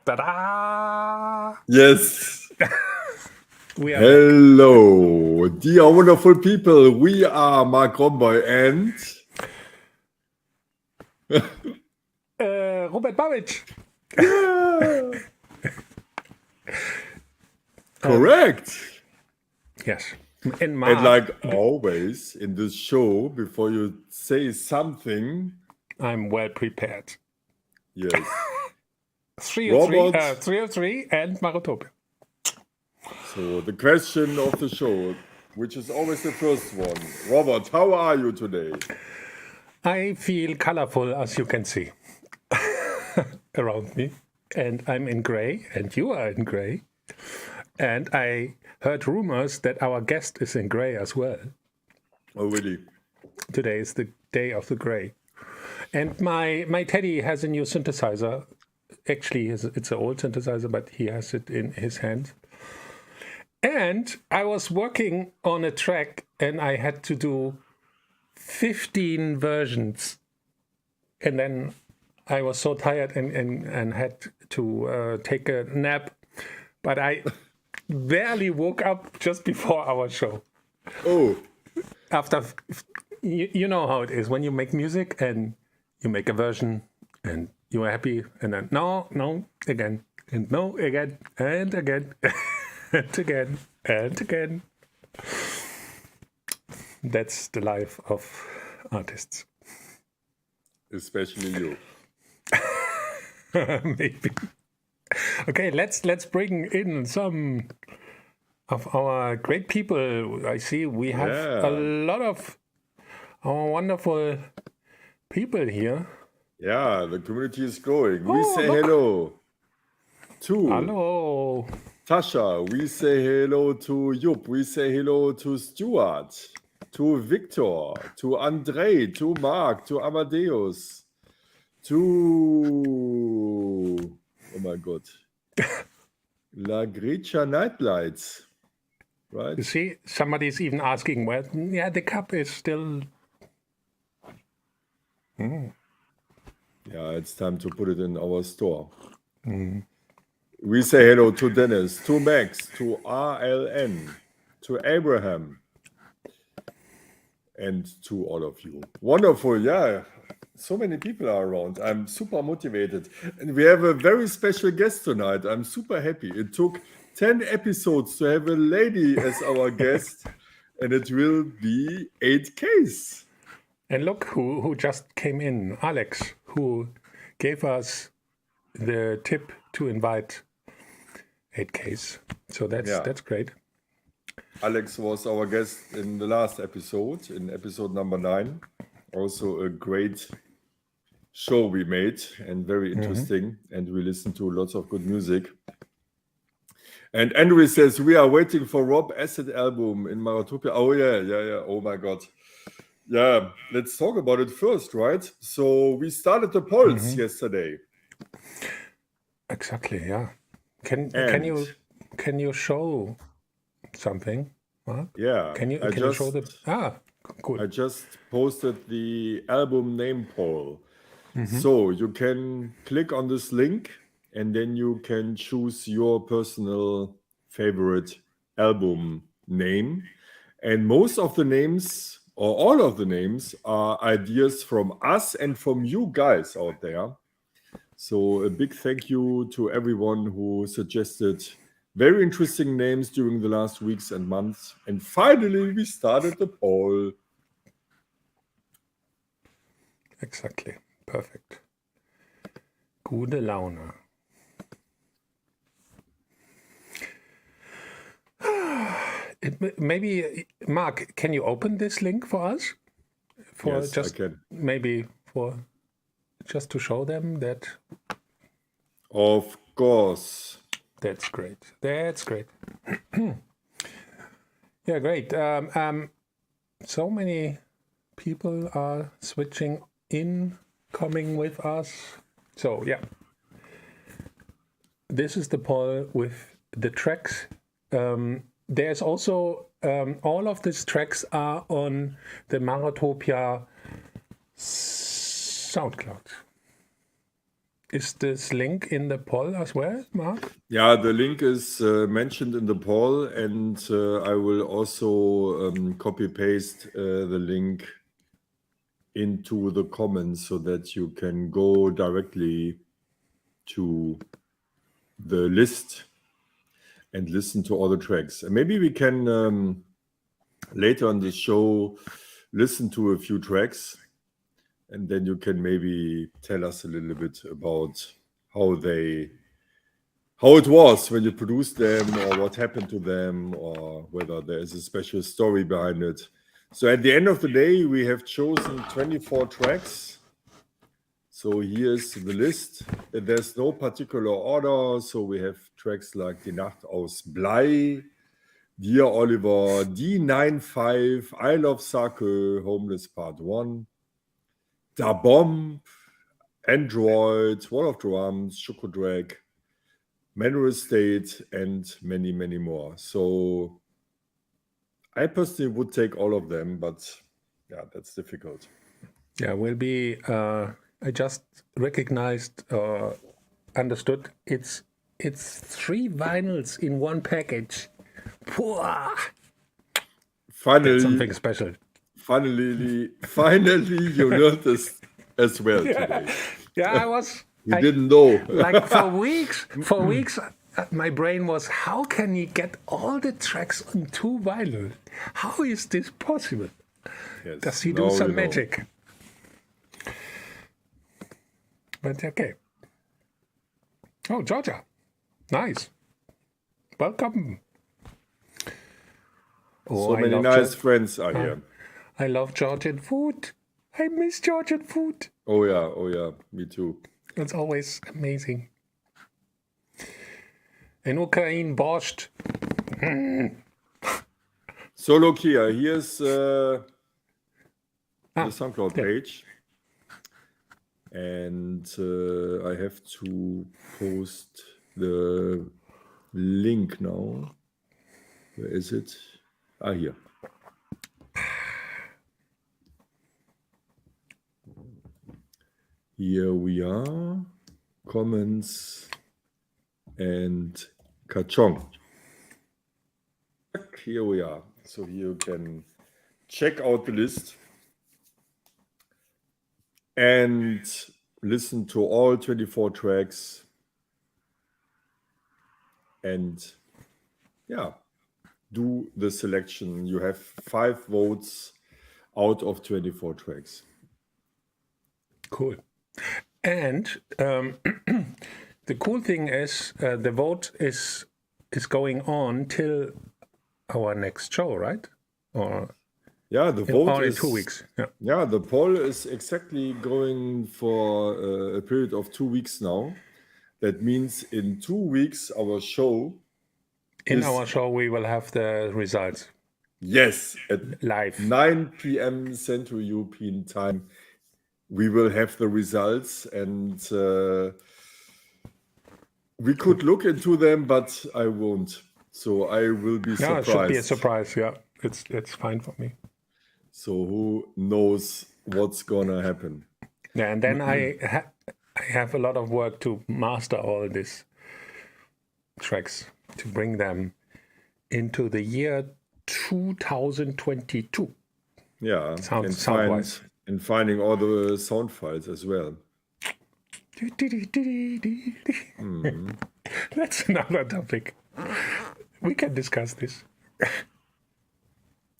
Ta-da! Yes. We are back. Hello, dear wonderful people. We are Marc and Robert Babic. yeah, correct. Yes. And Marc. And like always in this show, before you say something, I'm well prepared. yes, 303 and Marotopia. So the question of the show, which is always the first one. Robert, how are you today? I feel colorful, as you can see, around me. And I'm in gray, and you are in gray. And I heard rumors that our guest is in gray as well. Oh, really? Today is the day of the gray. And my teddy has a new synthesizer. Actually, it's an old synthesizer, but he has it in his hand. And I was working on a track, and I had to do 15 versions. And then I was so tired and had to take a nap. But I barely woke up just before our show. Oh. After, you know how it is when you make music and you make a version and you are happy, and then no, again, and no, again, and again, and again, and again. That's the life of artists. Especially you. Maybe. Okay, let's bring in some of our great people. I see we have a lot of our wonderful people here. Yeah, the community is growing. We say hello to Tasha. We say hello to Jupp. We say hello to Stuart, to Victor, to Andre, to Marc, to Amadeus, to oh my God, La Grecia Nightlights. Right. You see, somebody's even asking, well, yeah, the cup is still. Yeah, it's time to put it in our store. We say hello to Dennis, to Max, to RLN, to Abraham, and to all of you. Wonderful, yeah. So many people are around. I'm super motivated. And we have a very special guest tonight. I'm super happy. It took 10 episodes to have a lady as our guest, and it will be 8 Ks. And look who just came in, Alex, who gave us the tip to invite 8Ks. So that's great. Alex was our guest in the last episode, in episode number 9. Also a great show we made and very interesting. And we listened to lots of good music. And Andrew says, we are waiting for Rob Acid album in Marotopia. Oh, yeah. Oh, my God. Yeah, let's talk about it first, right? So we started the polls yesterday. Exactly, yeah. Can you show something, Marc? Yeah. Can you show the cool. I just posted the album name poll. So you can click on this link and then you can choose your personal favorite album name. And most of the names, or all of the names, are ideas from us and from you guys out there. So a big thank you to everyone who suggested very interesting names during the last weeks and months. And finally, we started the poll. Exactly. Perfect. Gute Laune. Maybe, Marc, can you open this link for us? Yes, I can. Maybe just to show them that. Of course. That's great. That's great. Yeah, great. So many people are switching in, coming with us. So, yeah. This is the poll with the tracks. There's also, all of these tracks are on the Marotopia SoundCloud. Is this link in the poll as well, Mark? Yeah, the link is mentioned in the poll, and I will also copy paste the link into the comments so that you can go directly to the list and listen to all the tracks. And maybe we can later on the show listen to a few tracks, and then you can maybe tell us a little bit about how it was when you produced them, or what happened to them, or whether there is a special story behind it. So at the end of the day, we have chosen 24 tracks. So here's the list. There's no particular order. So we have tracks like Die Nacht aus Blei, Dear Oliver, D95, I Love Sake, Homeless Part 1, Da Bomb, Android, Wall of Drums, Chocodrag, Mineral State, and many, many more. So I personally would take all of them, but yeah, that's difficult. Yeah, will be. I just recognized, understood. It's 3 vinyls in one package. Pwah! Finally, That's something special. Finally, you learned this as well today. Yeah, You didn't know. like for weeks, my brain was, how can you get all the tracks on 2 vinyl? How is this possible? Yes, Does he do now some you know. magic? But okay. Oh, Georgia. Nice. Welcome. Oh, So many nice friends are here. I love Georgian food. I miss Georgian food. Oh yeah, me too. It's always amazing. In Ukraine, borscht. So look here. Here's the SoundCloud page, and I have to post the link now. Where is it? Here. Here we are. Comments and Kachong. Here we are. So here you can check out the list and listen to all 24 tracks. And yeah, do the selection. You have 5 votes out of 24 tracks. Cool. And the cool thing is the vote is going on till our next show, right? Or yeah, the vote in is 2 weeks. Yeah, the poll is exactly going for a period of 2 weeks now. That means in 2 weeks, our show. In our show, we will have the results. Yes, at live 9 p.m. Central European Time. We will have the results, and we could look into them, but I won't. So I will be surprised. It should be a surprise. Yeah, it's fine for me. So who knows what's gonna happen? Yeah, and then I have a lot of work to master all these tracks to bring them into the year 2022. Yeah, sound-wise. And finding all the sound files as well. That's another topic. We can discuss this.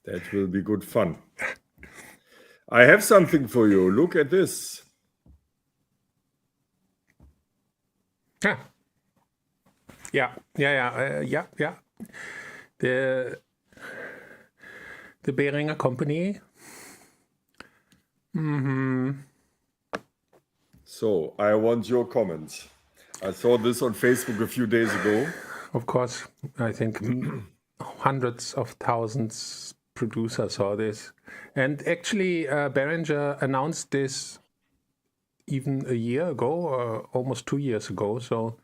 That will be good fun. I have something for you. Look at this. Yeah. The Behringer Company. So I want your comments. I saw this on Facebook a few days ago. Of course, I think hundreds of thousands producers saw this. And actually, Behringer announced this even a year ago, or almost 2 years ago. So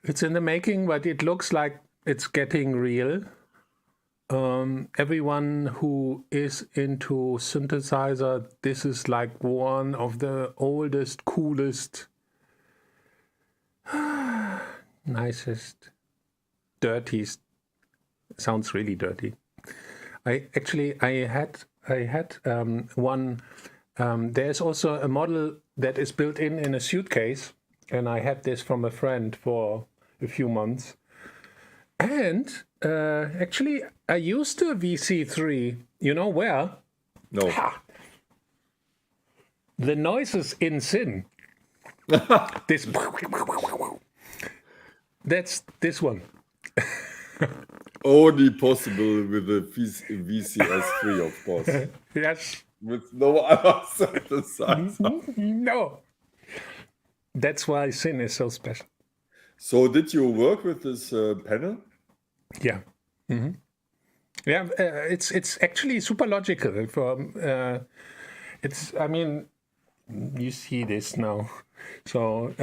it's in the making, but it looks like it's getting real. Everyone who is into synthesizer, this is like one of the oldest, coolest nicest, dirtiest. Sounds really dirty. I had one. There's also a model that is built in a suitcase, and I had this from a friend for a few months. And actually, I used a VC3. You know where? No. Ha! The noises in Sin. This. That's this one. Only possible with the VCS3, of course. Yes. With no other synthesizer. No. That's why Sin is so special. So did you work with this panel? Yeah. Mm-hmm. Yeah, it's actually super logical. I mean, you see this now. So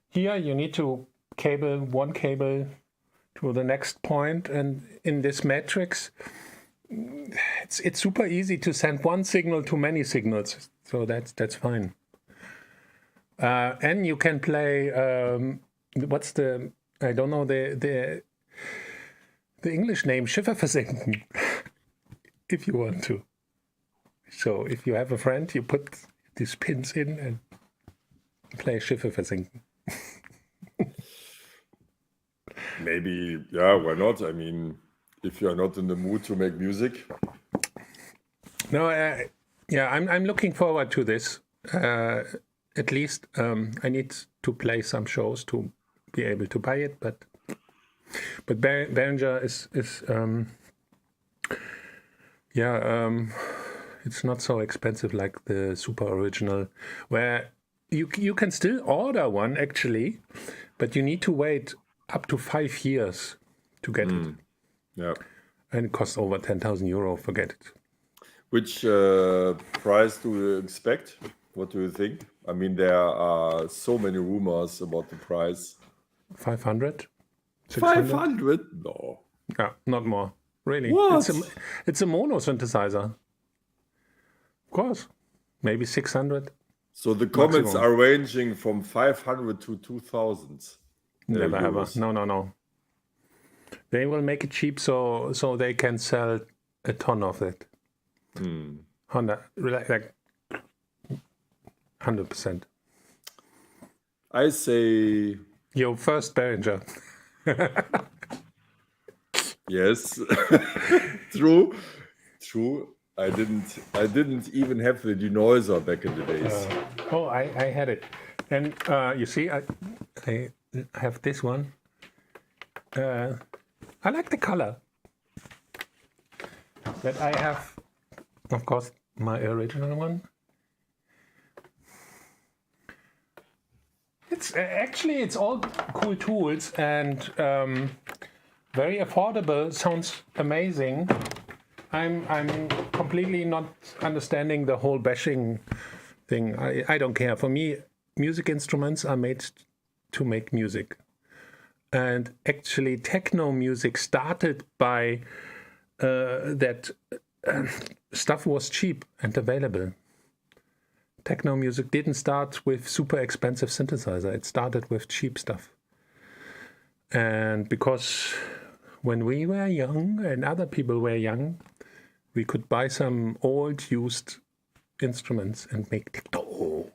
here you need to cable one cable to the next point, and in this matrix, it's super easy to send one signal to many signals. So that's fine. And you can play. What's the? I don't know the English name. Schifferversenken. If you want to. So if you have a friend, you put these pins in and play Schifferversenken. Maybe, yeah, why not? I mean, if you're not in the mood to make music. No, yeah, I'm looking forward to this. At least I need to play some shows to be able to buy it, but Behringer is it's not so expensive like the super original, where you can still order one actually, but you need to wait up to 5 years to get it. Yeah. And it costs over 10,000 euro. Forget it. Which price do you expect? What do you think? I mean, there are so many rumors about the price. 500? 600? 500? No. Yeah, not more. Really. What? It's a mono synthesizer. Of course. Maybe 600. So the comments Maximum. are ranging from 500 to 2,000. Never ever. euros. No. They will make it cheap so they can sell a ton of it. 100%. I say Your first Behringer. yes. True. I didn't even have the denoiser back in the days. I had it. And you see, I have this one. I like the color. But I have, of course, my original one. It's all cool tools and very affordable. Sounds amazing. I'm completely not understanding the whole bashing thing. I don't care. For me, music instruments are made to make music. And actually, techno music started by that stuff was cheap and available. Techno music didn't start with super expensive synthesizer. It started with cheap stuff. And because when we were young and other people were young, we could buy some old used instruments and make techno.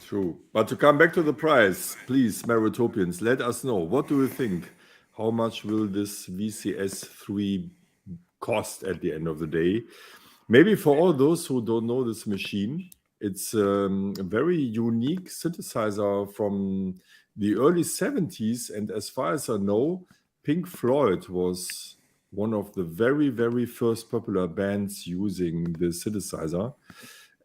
True. But to come back to the price, please, Marotopians, let us know. What do you think? How much will this VCS3 cost at the end of the day? Maybe for all those who don't know this machine, it's a very unique synthesizer from the early 70s. And as far as I know, Pink Floyd was one of the very, very first popular bands using the synthesizer.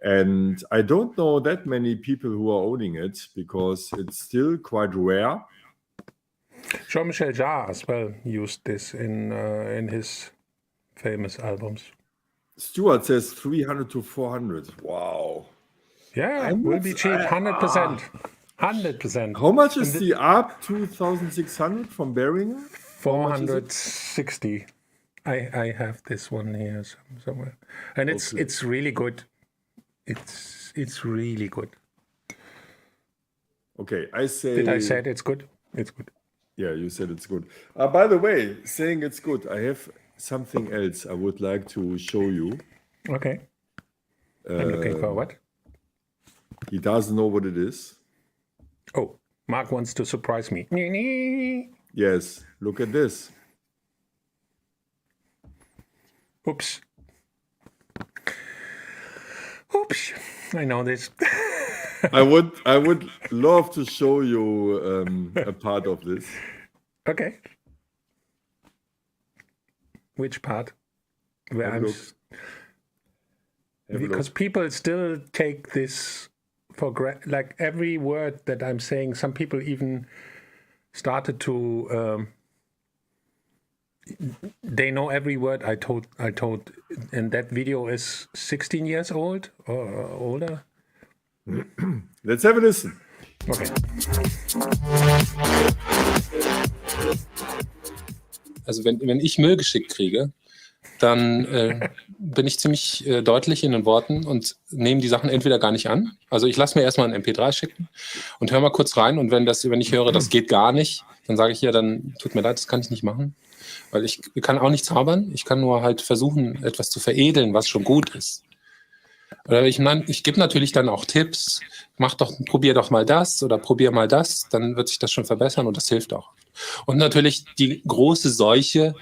And I don't know that many people who are owning it because it's still quite rare. Jean-Michel Jarre as well used this in his famous albums. Stuart says 300 to 400. Wow. Yeah, will be cheap, 100%. 100%. How much is the ARP 2600 from Behringer? 460. I have this one here somewhere, and it's really good. It's really good. Okay, I say. Did I say it's good? It's good. Yeah, you said it's good. By the way, saying it's good, I have something else I would like to show you. Okay. I'm looking forward. He doesn't know what it is. Oh, Marc wants to surprise me. Yes, look at this. Oops. I know this. I would love to show you a part of this. Okay. Which part? Where Have a I'm look. Have a because look. people still take this for granted. Like every word that I'm saying, some people even started to. They know every word I told, and that video is 16 years old or older. Let's have a listen. Okay. Also wenn ich Müll geschickt kriege, dann bin ich ziemlich deutlich in den Worten und nehme die Sachen entweder gar nicht an. Also ich lasse mir erstmal ein MP3 schicken und höre mal kurz rein. Und wenn ich höre, das geht gar nicht, dann sage ich ja, dann tut mir leid, das kann ich nicht machen. Weil ich kann auch nicht zaubern. Ich kann nur halt versuchen, etwas zu veredeln, was schon gut ist. Oder ich gebe natürlich dann auch Tipps. Probier doch mal das oder probier mal das. Dann wird sich das schon verbessern und das hilft auch. Und natürlich die große Seuche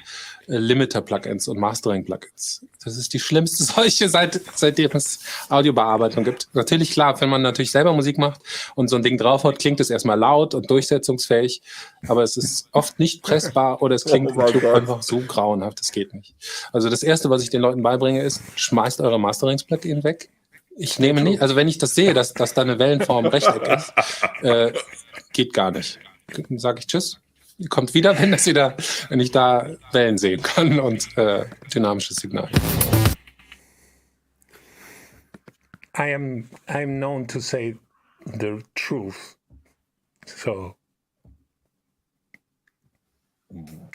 Limiter-Plugins und Mastering-Plugins. Das ist die schlimmste Seuche, seitdem es Audiobearbeitung gibt. Natürlich, klar, wenn man natürlich selber Musik macht und so ein Ding draufhaut, klingt es erstmal laut und durchsetzungsfähig, aber es ist oft nicht pressbar oder es klingt einfach so grauenhaft, das geht nicht. Also das Erste, was ich den Leuten beibringe, ist, schmeißt eure Masterings-Plugin weg. Ich nehme nicht, also wenn ich das sehe, dass da eine Wellenform Rechteck ist, geht gar nicht. Dann sage ich Tschüss. Kommt wieder, wenn ich da Wellen sehen kann und dynamisches Signal. I'm known to say the truth. So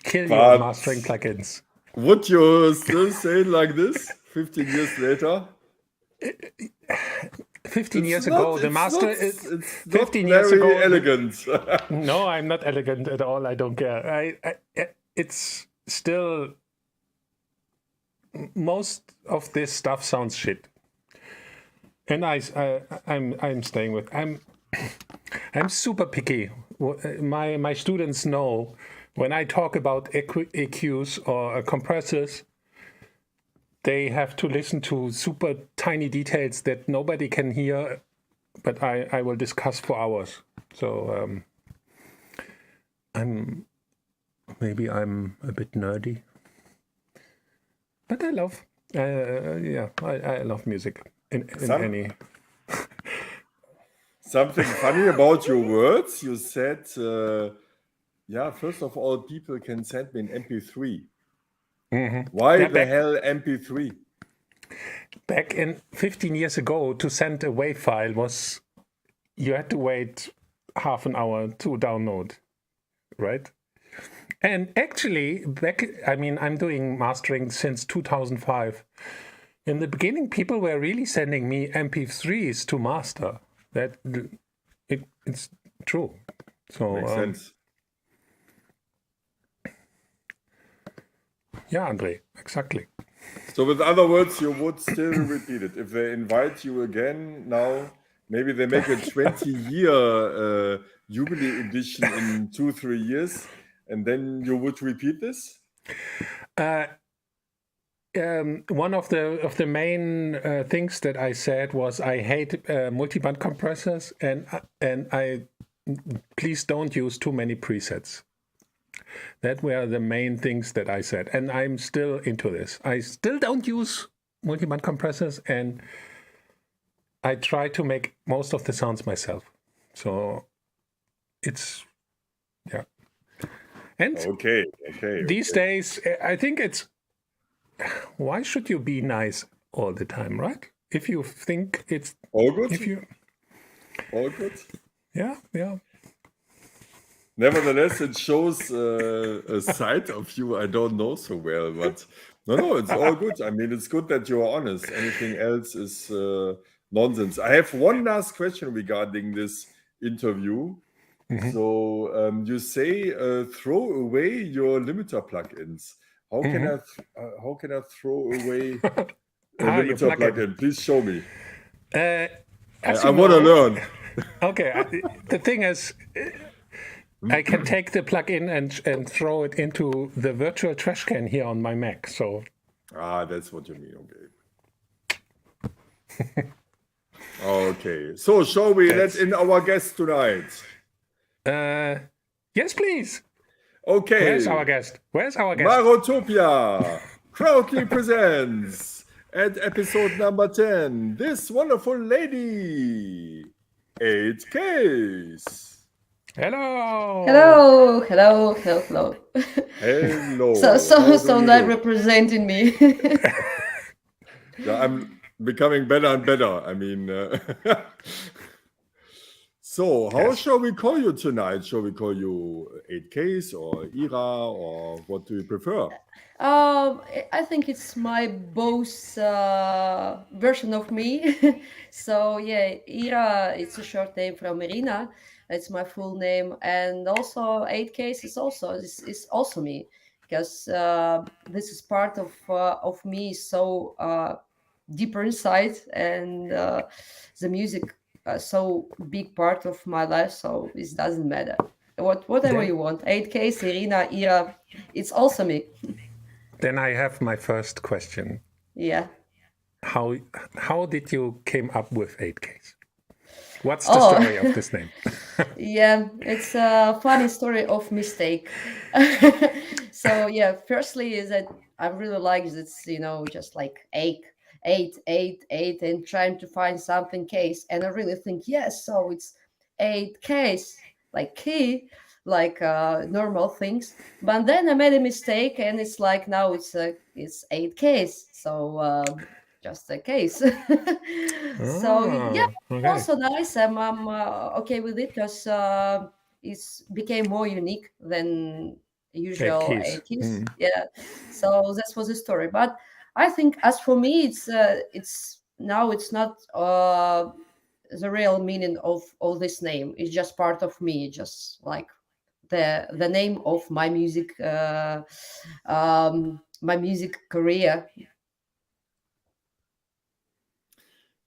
kill your mastering plugins. Would you still say it like this 15 years later? 15 years ago, the master it's 15 not years very ago. Elegant. No, I'm not elegant at all. I don't care. It's still most of this stuff sounds shit, and I'm staying with. I'm super picky. My students know when I talk about EQs or compressors. They have to listen to super tiny details that nobody can hear, but I will discuss for hours. So I'm a bit nerdy, but I love I love music in any. Something funny about your words. You said, first of all, people can send me an MP3. Mm-hmm. Why the hell MP3? Back in 15 years ago, to send a WAV file you had to wait half an hour to download, right? And actually, I'm doing mastering since 2005. In the beginning, people were really sending me MP3s to master. It's true. So makes sense. Yeah, Andre, exactly. So with other words, you would still repeat it. If they invite you again now, maybe they make a 20-year Jubilee edition in 2-3 years, and then you would repeat this? One of the main things that I said was I hate multiband compressors, and I please don't use too many presets. That were the main things that I said, and I'm still into this. I still don't use multiband compressors, and I try to make most of the sounds myself. So it's and okay. These days, I think it's why should you be nice all the time, right? If you think it's all good, all good, yeah. Nevertheless, it shows a side of you I don't know so well, but no, it's all good. I mean, it's good that you are honest. Anything else is nonsense. I have one last question regarding this interview. So you say throw away your limiter plugins. How can I throw away a your limiter plugin. plugin? Please show me. As I you want to know- learn. Okay, the thing is, I can take the plugin and throw it into the virtual trash can here on my Mac. So That's what you mean. Okay. Okay. So shall we let in our guest tonight? yes, please. Okay. Where's our guest? Marotopia proudly presents at episode number 10 this wonderful lady, 8Ks. Hello. Hello. Hello. So not representing me. Yeah, I'm becoming better and better. I mean, so how shall we call you tonight? Shall we call you 8Ks or Ira, or what do you prefer? I think it's my both version of me. So yeah, Ira, it's a short name from Irina. It's my full name, and also 8Ks is also me, because this is part of me. So deeper inside, and the music so big part of my life. So it doesn't matter whatever you want. 8Ks, Irina, Ira, it's also me. Then I have my first question. Yeah. How did you came up with 8Ks? What's the story of this name? Yeah, it's a funny story of mistake. So yeah, firstly is that I really like this, just like eight, and trying to find something case, and I really think yes, so it's 8Ks, like key, like normal things. But then I made a mistake, and it's like now it's 8Ks, so just a case. So yeah, okay. also nice. I'm okay with it, because it's became more unique than usual 8 keys. Yeah, so that was the story. But I think as for me, it's now it's not the real meaning of this name. It's just part of me, just like the name of my music career.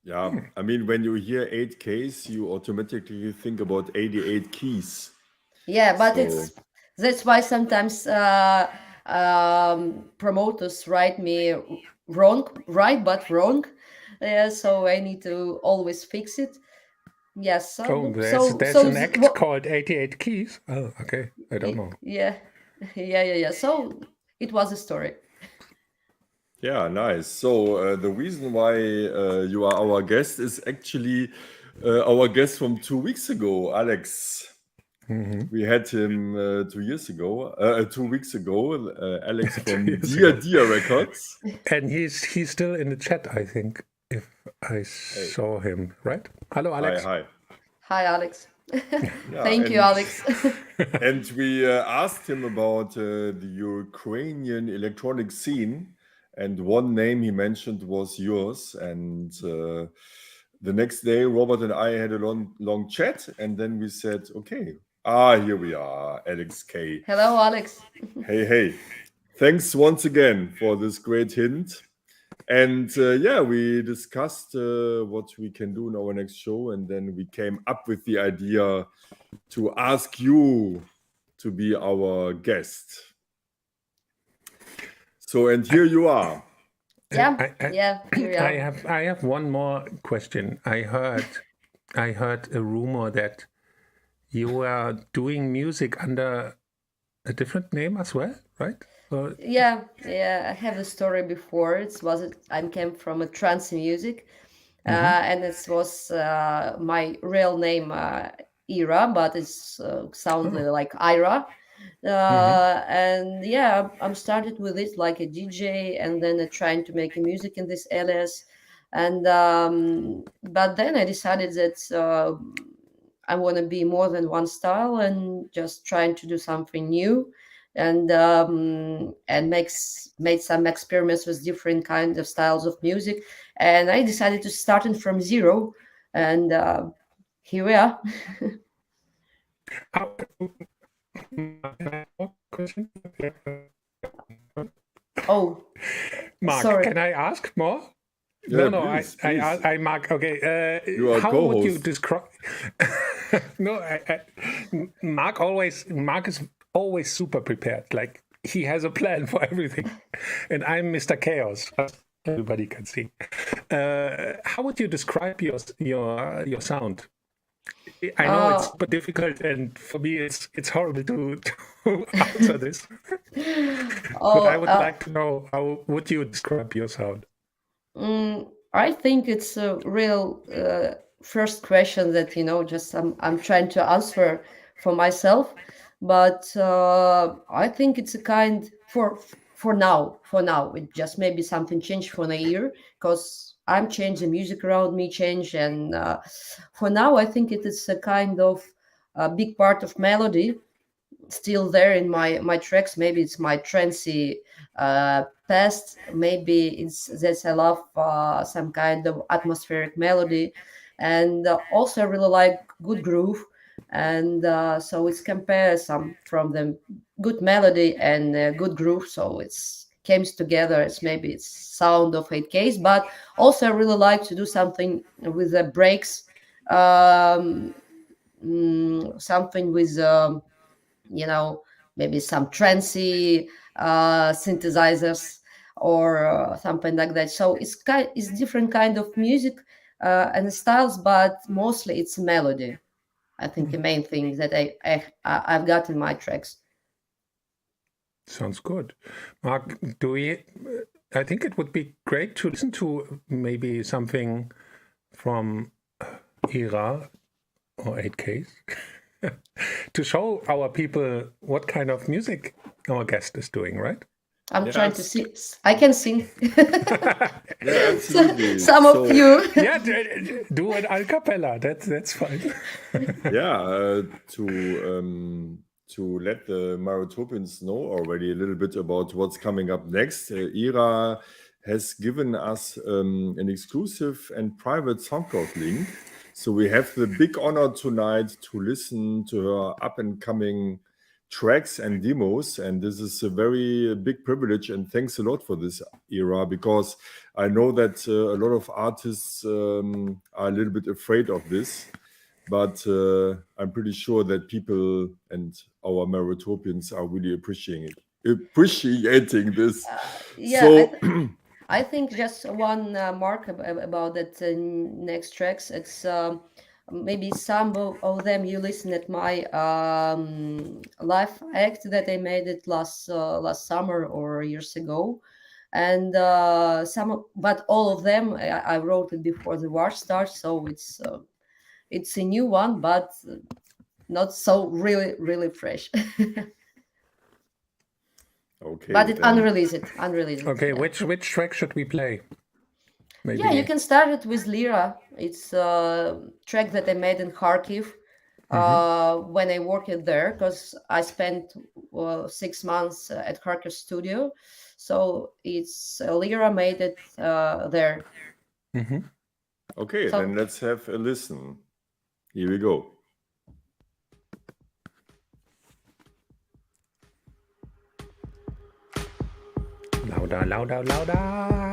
Yeah, I mean, when you hear 8Ks, you automatically think about 88 keys. Yeah, but So- that's why sometimes promoters write me right but wrong. So I need to always fix it. Yes. Oh, there's an act called 88 Keys. Oh, okay. I don't know. Yeah. So it was a story. Yeah, nice. So the reason why you are our guest is actually our guest from 2 weeks ago, Alex. We had him 2 weeks ago, Alex from Dear Records. And he's still in the chat, I think, if I saw him, right? Hello, Alex. Hi. Hi, Alex. Yeah, Thank you, Alex. And we asked him about the Ukrainian electronic scene, and one name he mentioned was yours. And the next day, Robert and I had a long chat, and then we said, okay, here we are, Alex K. Hello, Alex. Hey. Thanks once again for this great hint. And we discussed what we can do in our next show, and then we came up with the idea to ask you to be our guest. So, and here you are. Yeah, here we are. I have one more question. I heard a rumor that you were doing music under a different name as well, right? Yeah, I have a story before. I came from a trance music, and it was my real name Ira, but it's sounded like Ira. And yeah, I'm started with it like a DJ, and then trying to make music in this alias, and but then I decided that I want to be more than one style, and just trying to do something new, and made some experiments with different kinds of styles of music, and I decided to start from zero, and here we are. How, can I ask a question? Oh, Mark, sorry. can I ask more? Yeah, No, please, I Mark. Okay, You are how would you co-host. describe? No, Mark is always super prepared. Like he has a plan for everything, and I'm Mr. Chaos, as everybody can see. How would you describe your sound? I know it's super difficult, and for me, it's horrible to answer this. But I would like to know, how would you describe your sound? I think it's a real first question that just I'm trying to answer for myself, but I think it's a kind for now. For now, it just maybe something changed for a year because I'm changing music around me change, and for now I think it is a kind of a big part of melody still there in my tracks. Maybe it's my trancy past. Maybe it's that I love some kind of atmospheric melody, and also I really like good groove. And so it's compare some from the good melody and good groove. So it's comes together. It's sound of 8Ks, but also I really like to do something with the breaks. Something with you know maybe some trancy synthesizers or something like that. So it's different kind of music and styles, but mostly it's melody. I think the main thing that I've got in my tracks. Sounds good. Mark, I think it would be great to listen to maybe something from Era or 8Ks to show our people what kind of music our guest is doing, right? I'm trying to see. I can sing. Yeah, absolutely. Some So, of you. Yeah, do an a cappella. That's fine. yeah, to let the Marotopians know already a little bit about what's coming up next, Ira has given us an exclusive and private SoundCloud link. So we have the big honor tonight to listen to her up and coming tracks and demos. And this is a very big privilege. And thanks a lot for this, Ira, because I know that a lot of artists are a little bit afraid of this. But I'm pretty sure that people and our Marotopians are really appreciating this. Yeah, So I think just one mark about that next tracks. It's maybe some of them you listen at my live act that I made it last summer or years ago, and but all of them I wrote it before the war starts, so it's a new one, but not so really fresh. okay, But it then unreleased. Okay, Yeah. which track should we play? Maybe. Yeah, you can start it with Lira. It's a track that I made in Kharkiv when I worked there, because I spent 6 months at Kharkiv studio. So it's Lira made it there. Okay, So- then let's have a listen. Here we go. Louder, louder, louder.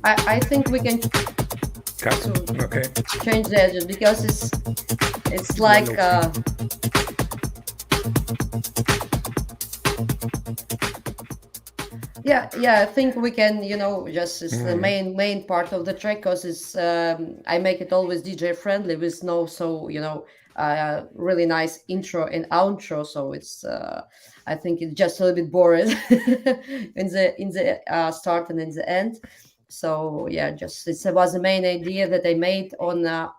I think we can Cut. Okay. change the edges because it's like yeah, I think we can, just it's the main part of the track because it's I make it always DJ friendly with no really nice intro and outro, so it's I think it's just a little bit boring in the start and in the end. So yeah, just it was the main idea that I made on the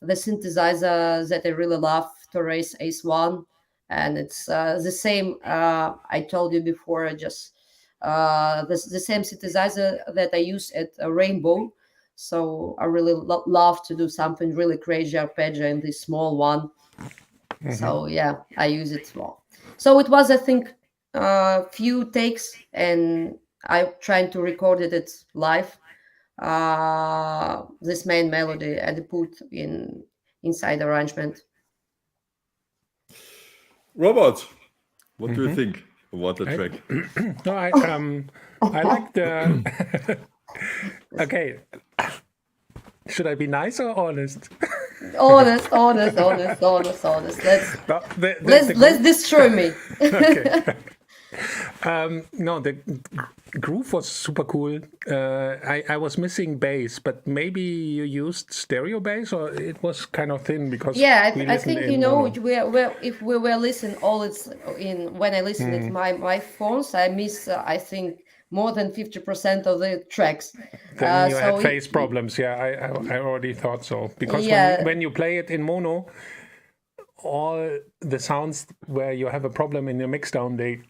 synthesizer that I really love, Torres Ace One, and it's the same I told you before, just the same synthesizer that I use at Rainbow. So I really love to do something really crazy arpeggio in this small one. So yeah, I use it well. So it was, I think, few takes, and I trying to record it live. This main melody and put inside arrangement. Robert, what do you think about the track? No, I like the. Okay, should I be nice or honest? Honest. Let's destroy me. Okay. No, the groove was super cool. I was missing bass, but maybe you used stereo bass, or it was kind of thin because Yeah, we I listened think in mono. if we were listening all it's in when I listen at my phones, I miss I think more than 50% of the tracks. Then you so had it- phase problems. Yeah, I already thought so because Yeah. when you play it in mono, all the sounds where you have a problem in your mixdown, they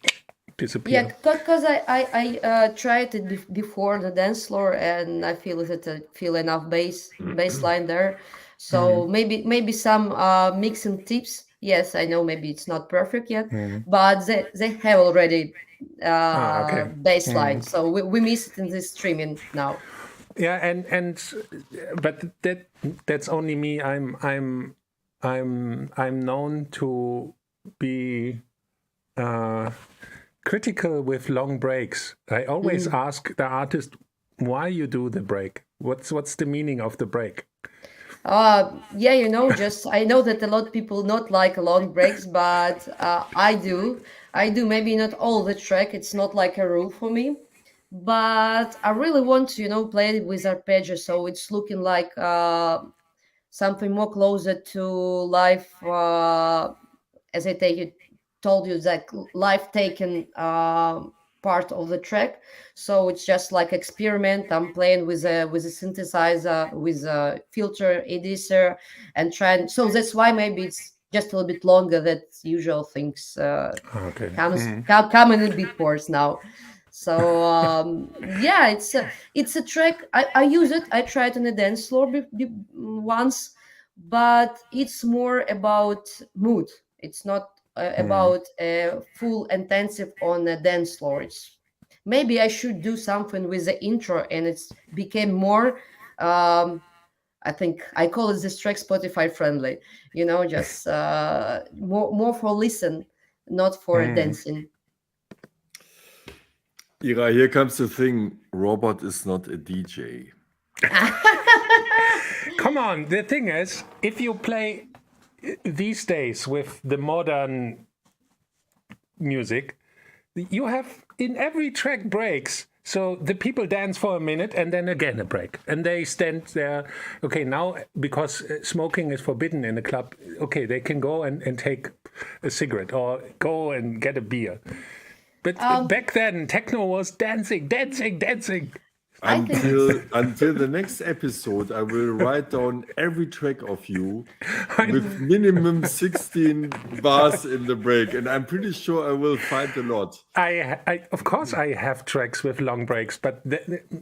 disappear. Yeah, because I tried it before the dance floor, and I feel that I feel enough bass line there. So maybe some mixing tips. Yes, I know maybe it's not perfect yet, but they have already okay. bass line. So we miss it in this streaming now. Yeah, and but that's only me. I'm known to be critical with long breaks. I always ask the artist why you do the break. What's the meaning of the break? Yeah, just I know that a lot of people not like long breaks, but I do. Maybe not all the track. It's not like a rule for me, but I really want to, play it with arpeggio, so it's looking like something more closer to life. As I told you, that life taken part of the track. So it's just like experiment. I'm playing with a synthesizer, with a filter editor, and trying. So that's why maybe it's just a little bit longer than usual things. Okay. Come in a bit worse now. So yeah, it's a track. I use it. I tried on a dance floor once, but it's more about mood. It's not about full intensive on a dance floor. Maybe I should do something with the intro, and it's became more. I think I call it this track Spotify friendly. Just more for listen, not for dancing. Ira, here comes the thing. Robert is not a DJ. Come on, the thing is, if you play these days with the modern music, you have in every track breaks. So the people dance for a minute and then again a break. And they stand there. Okay, now because smoking is forbidden in a club, okay, they can go and take a cigarette or go and get a beer. But back then, techno was dancing. Until the next episode, I will write down every track of you with minimum 16 bars in the break, and I'm pretty sure I will find a lot. Of course, I have tracks with long breaks, but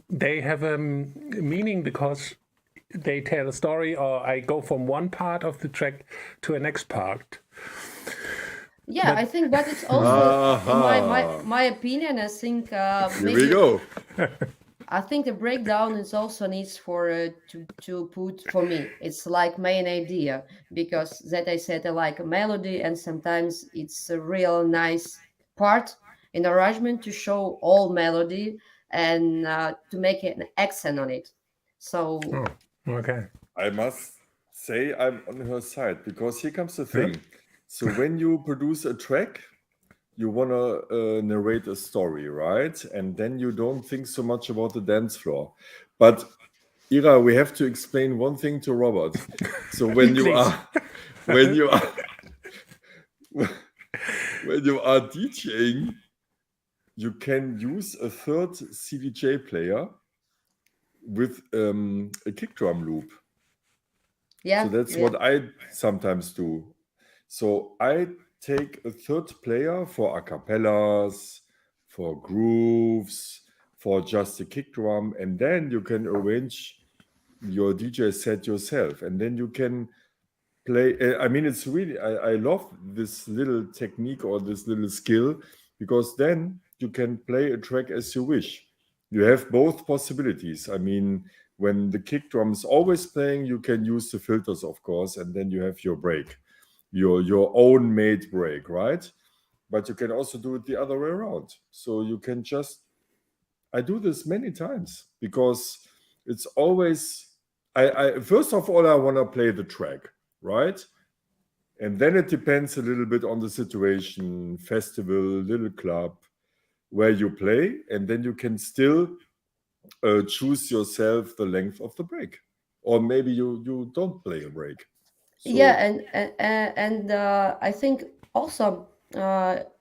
they have a meaning because they tell a story, or I go from one part of the track to the next part. Yeah, I think, but it's also, in my opinion, I think Here we maybe go. I think the breakdown is also needs for to put for me. It's like main idea because that I said I like a melody and sometimes it's a real nice part in arrangement to show all melody and to make an accent on it. So Oh, okay. I must say I'm on her side because here comes the Yeah. thing. So when you produce a track, you want to narrate a story, right? And then you don't think so much about the dance floor. But Ira, we have to explain one thing to Robert. So when you Please. are when you are when you are DJing, you can use a third CDJ player with a kick drum loop. yeah, So that's yeah. what I sometimes do. So I take a third player for a cappellas, for grooves, for just a kick drum, and then you can arrange your DJ set yourself, and then you can play. I mean, it's really I love this little technique or this little skill because then you can play a track as you wish. You have both possibilities. I mean, when the kick drum is always playing, you can use the filters, of course, and then you have your break, your own made break, right? But you can also do it the other way around. So you can just I do this many times because it's always I first of all I want to play the track, right? And then it depends a little bit on the situation, festival, little club, where you play, and then you can still choose yourself the length of the break, or maybe you don't play a break. Yeah, So and I think also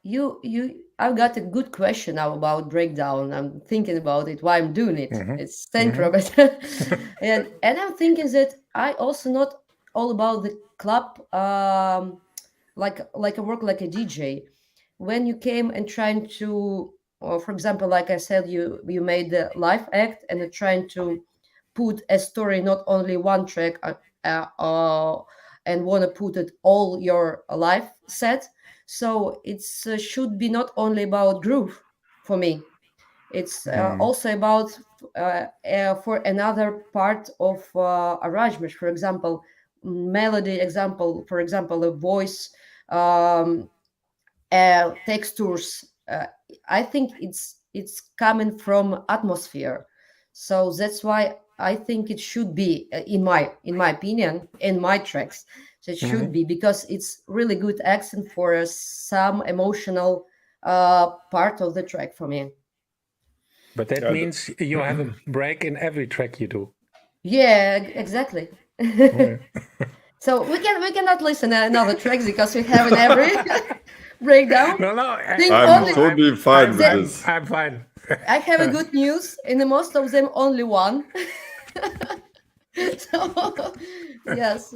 you I've got a good question now about breakdown. I'm thinking about it while I'm doing it. Mhm. It's thank Mhm. Robert, and I'm thinking that I also not all about the club like I work like a DJ. When you came and trying to, or for example, like I said, you made the live act and you're trying to put a story, not only one track, and want to put it all your live set. So it's should be not only about groove for me. It's also about for another part of arrangement. For example, melody. Example, for example, a voice. Textures. I think it's coming from atmosphere, so that's why I think it should be in my opinion in my tracks. So it should be because it's really good accent for some emotional part of the track for me. But that yeah, means you have a break in every track you do. Yeah, exactly. Okay. So we cannot listen to another tracks because we have in every breakdown. No, Think I'm only totally fine with I'm, this. I'm fine. I have a good news. In the most of them, only one. So yes.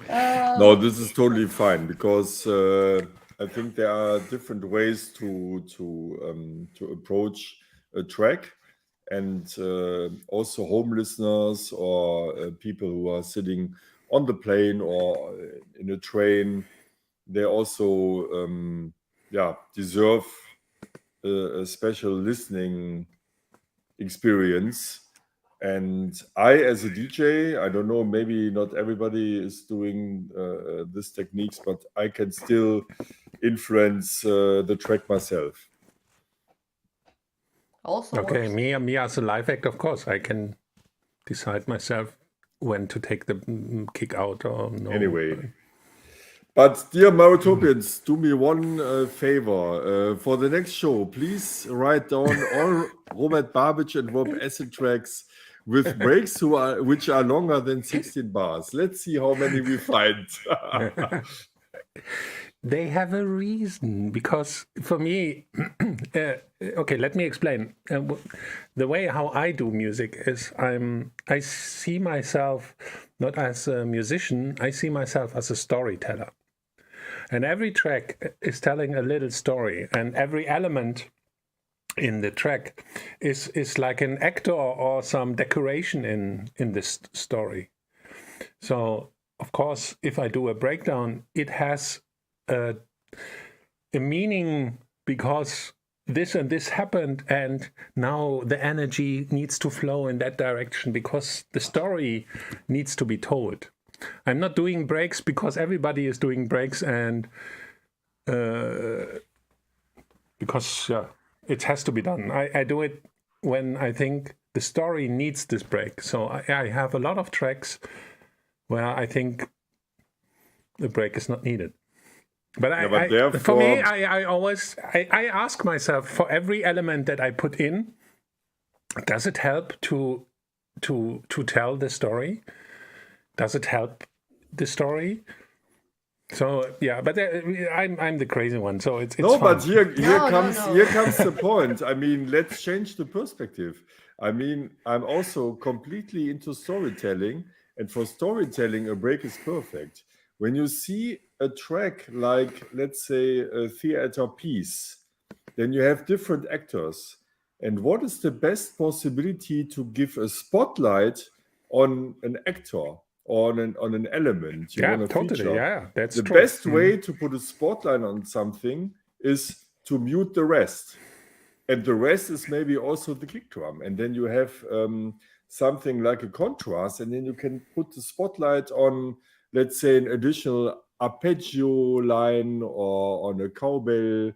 No, this is totally fine because I think there are different ways to approach a track, and also home listeners or people who are sitting on the plane or in a train, they also deserve a special listening experience. And I, as a DJ, I don't know, maybe not everybody is doing this techniques, but I can still influence the track myself. Also Okay, works. me as a live act, of course, I can decide myself when to take the kick out or no. Anyway. But dear Marotopians, do me one favor. For the next show, please write down all Robert Babic and Rob Acid tracks with breaks which are longer than 16 bars. Let's see how many we find. They have a reason because for me, okay, let me explain. The way how I do music is I see myself not as a musician, I see myself as a storyteller. And every track is telling a little story, and every element in the track is like an actor or some decoration in this story. So of course, if I do a breakdown, it has a a meaning because this and this happened, and now the energy needs to flow in that direction because the story needs to be told. I'm not doing breaks because everybody is doing breaks, and because it has to be done. I do it when I think the story needs this break. So I have a lot of tracks where I think the break is not needed. But, for me, I always ask myself, for every element that I put in, does it help to tell the story? Does it help the story? So but I'm the crazy one. So it's no, fun. but here comes the point. I mean, let's change the perspective. I mean, I'm also completely into storytelling, and for storytelling, a break is perfect. When you see a track like, let's say, a theater piece, then you have different actors. And what is the best possibility to give a spotlight on an actor or on an element you want to totally feature? Yeah, that's the true. best way to put a spotlight on something is to mute the rest. And the rest is maybe also the kick drum. And then you have something like a contrast, and then you can put the spotlight on, let's say, an additional arpeggio line or on a cowbell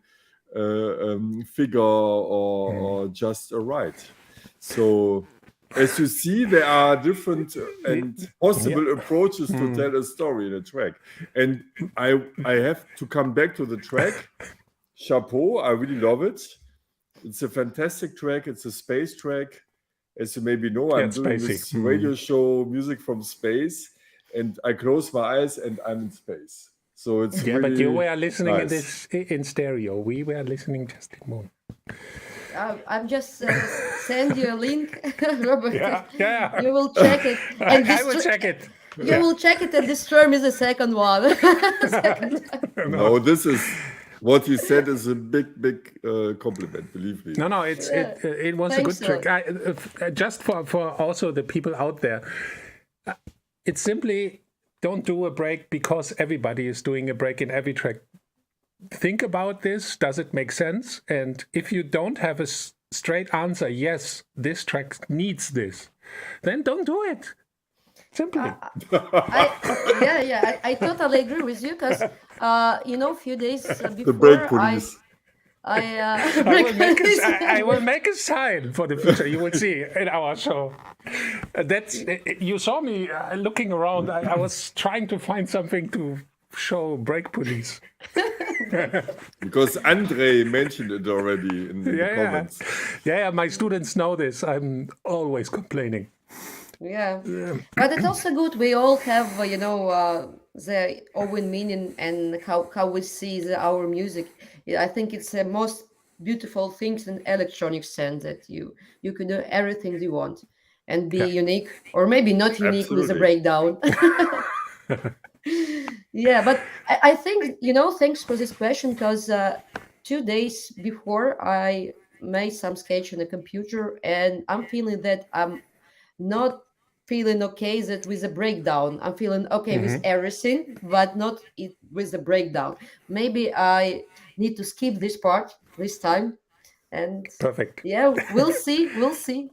figure or just a ride. So as you see, there are different and possible approaches to tell a story in a track. And I have to come back to the track. Chapeau, I really love it. It's a fantastic track. It's a space track. As you maybe know, I'm doing this radio show, Music from Space, and I close my eyes and I'm in space. So it's really but you were listening nice. in stereo. We were listening just in mono. I'm just send you a link, Robert. Yeah. You will check it. And I will check it. You will check it, and this term is the second one. No, this is what you said is a big compliment. Believe me. No, it was Thanks a good trick. Just for also the people out there, it's simply don't do a break because everybody is doing a break in every track. Think about this. Does it make sense? And if you don't have a straight answer, yes, this track needs this, then don't do it. Simply. I totally agree with you because, a few days before The break police. I will make a sign for the future. You will see in our show. You saw me looking around. I was trying to find something to show break police. Because Andre mentioned it already in the comments. Yeah, my students know this. I'm always complaining. Yeah. But it's also good. We all have, the own meaning and how we see our music. I think it's the most beautiful things in electronic sense that you can do everything you want and be unique, or maybe not unique with a breakdown. Yeah, but I think, thanks for this question, because 2 days before I made some sketch on the computer, and I'm feeling that I'm not feeling okay that with a breakdown. I'm feeling okay with everything, but not with the breakdown. Maybe I need to skip this part this time. And perfect. Yeah, we'll see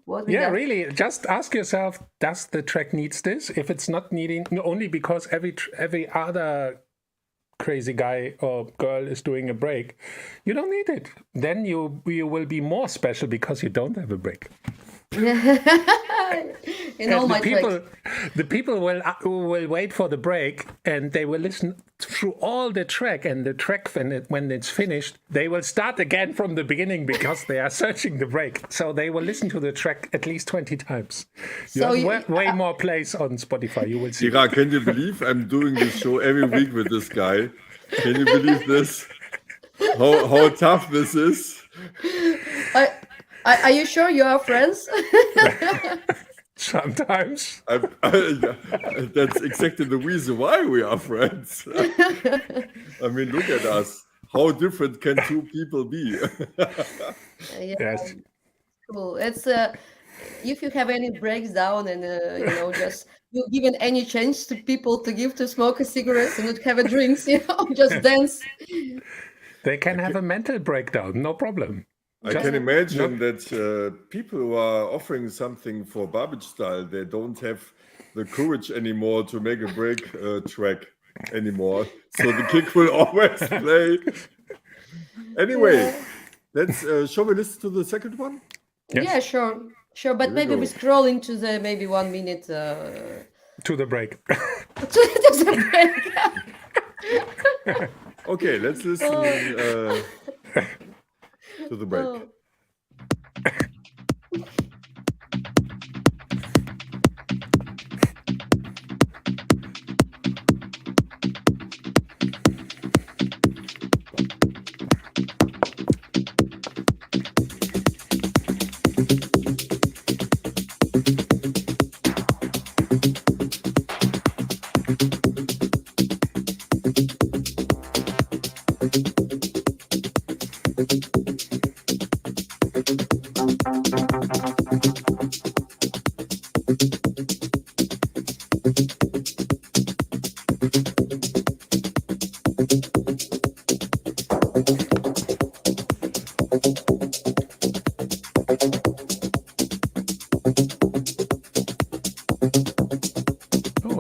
what we got. Really, just ask yourself, does the track needs this? If it's not needing, only because every other crazy guy or girl is doing a break, you don't need it. Then you will be more special because you don't have a break. The people will wait for the break, and they will listen through all the track, and the track when it's finished, they will start again from the beginning because they are searching the break. So they will listen to the track at least 20 times. You have way more plays on Spotify. You will see. Ira, can you believe I'm doing this show every week with this guy? Can you believe this? How tough this is? Are you sure you are friends? Sometimes. That's exactly the reason why we are friends. I mean, look at us. How different can two people be? Yes. Cool. It's if you have any breaks down and just you given any chance to people to smoke a cigarette and not have a drinks, just dance? They can have a mental breakdown, no problem. I can imagine that people who are offering something for Babbage style, they don't have the courage anymore to make a break track anymore. So the kick will always play. Anyway, shall we listen to the second one? Yes. Yeah, sure. But maybe we're scrolling to the maybe 1 minute. To the break. to the break. Okay, let's listen to the break. Oh.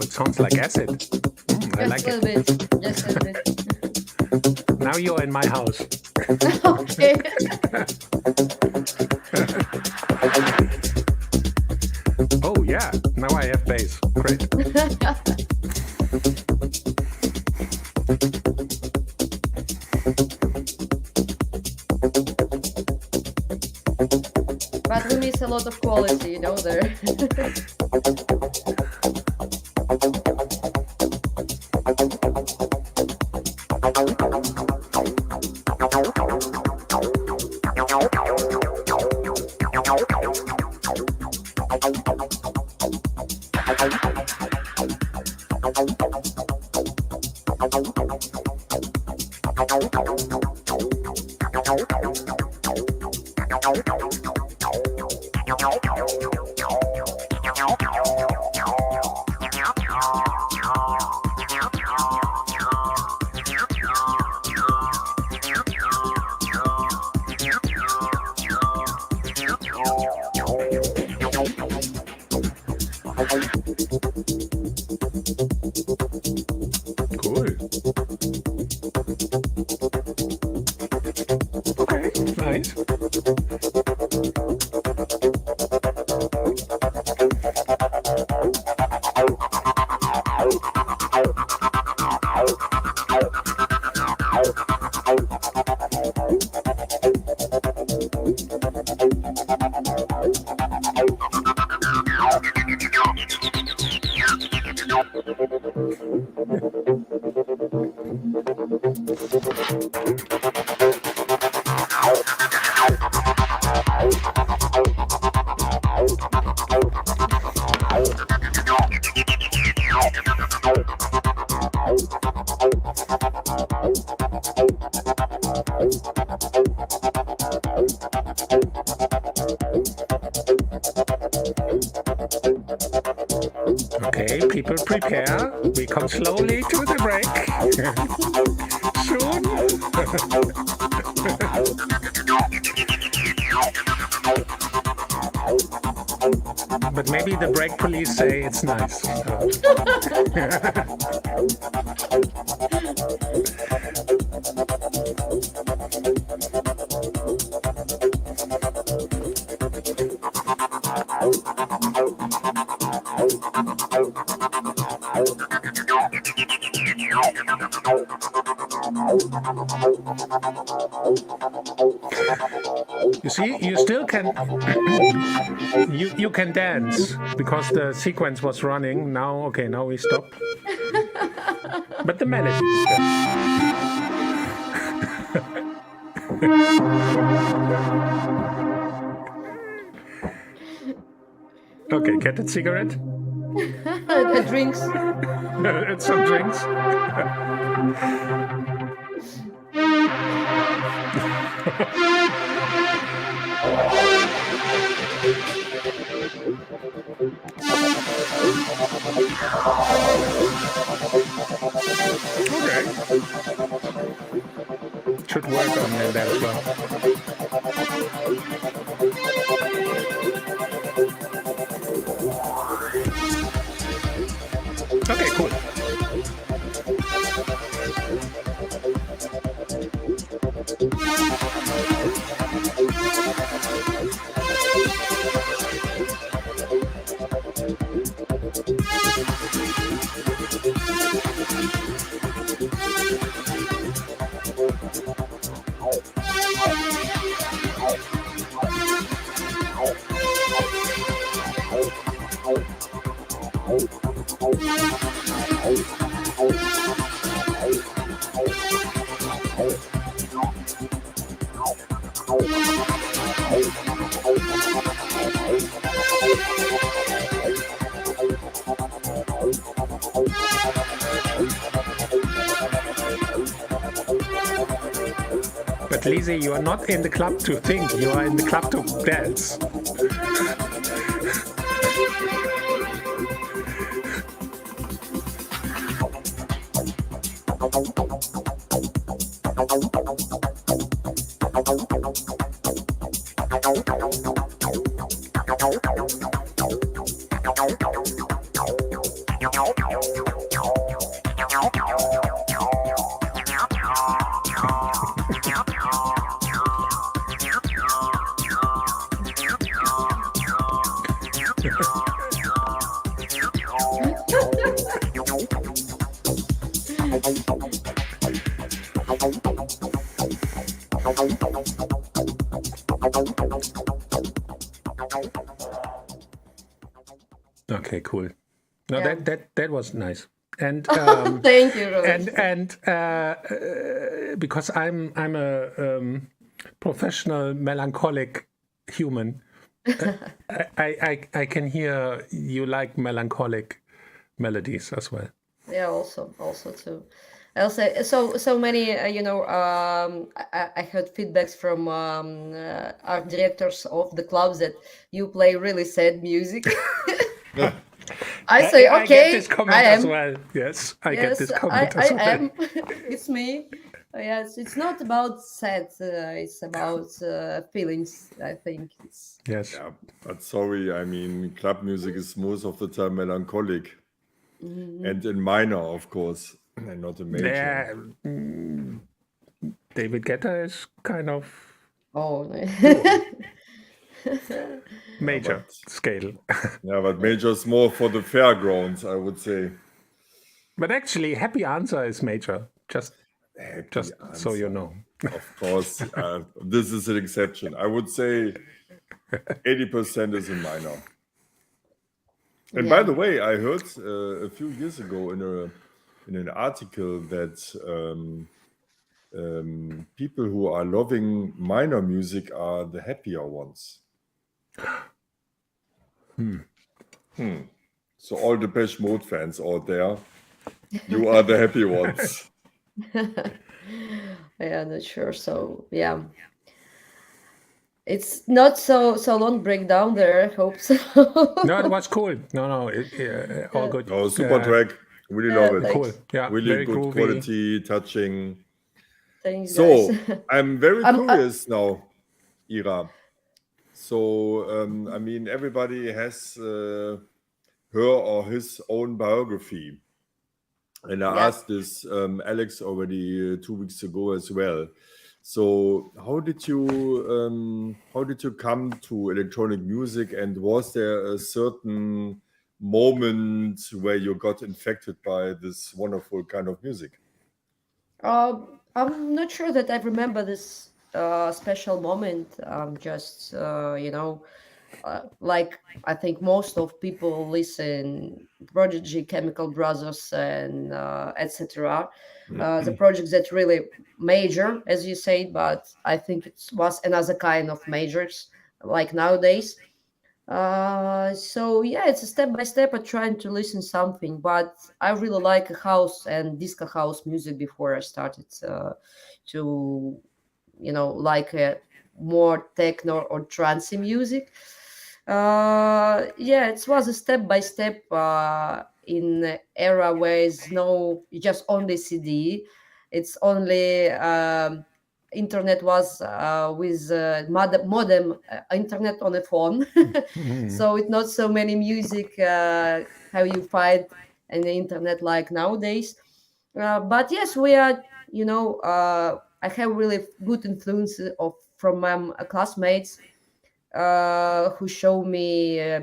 Sounds like acid. I like it. Just a little bit. Now you're in my house. Okay. Oh yeah, now I have bass. Great. But we miss a lot of quality, there. Cool. Okay, nice. Okay, people prepare. We come slowly to the break. Soon. But maybe the break police say it's nice. You see, you still can you can dance because the sequence was running. Now, okay, now we stop. But the melody is there. Okay, get a cigarette. The drinks. And some drinks. work on that as well. Okay, cool. But Lizzie, you are not in the club to think, you are in the club to dance. Okay, cool. No, Yeah. that was nice. And Thank you, Roland. and because I'm a professional melancholic human, I can hear you like melancholic melodies as well. Yeah, also too. I'll say so many. I heard feedbacks from art directors of the clubs that you play really sad music. I say I okay. get this comment as well. Yes, I get this comment as well. I am. It's me. Yes, it's not about sad. It's about feelings. I think it's. Yes. Yeah, but sorry, I mean, club music is most of the time melancholic, and in minor, of course, and not in major. Yeah. David Guetta is kind of Oh. major scale. Yeah, but major is more for the fairgrounds, I would say. But actually, Happy Answer is major. Just so you know. Of course, this is an exception. I would say 80% is in minor. And by the way, I heard a few years ago in an article that people who are loving minor music are the happier ones. So all the Depeche Mode fans out there, you are the happy ones. Yeah, not sure. So yeah, it's not so long breakdown there. I hope so. No, it was cool. No, all good. Oh, super track. Really love it. thanks. Cool. Yeah, Really very good groovy. quality, touching. Thanks, So guys. I'm very curious now, Ira. So I mean, everybody has her or his own biography, and I asked this Alex already 2 weeks ago as well. So how did you come to electronic music, and was there a certain moment where you got infected by this wonderful kind of music? I'm not sure that I remember this special moment. Just like I think most of people listen Prodigy, Chemical Brothers, and etc. The projects that really major, as you say, but I think it was another kind of majors like nowadays. So yeah, it's a step by step. I'm trying to listen something, but I really like house and disco house music before I started to like more techno or trance music. Yeah, it was a step by step in an era where it's no just only CD. It's only internet was with modem internet on a phone. So it's not so many music how you find in the internet like nowadays. But yes, we are, I have really good influence from my classmates who show me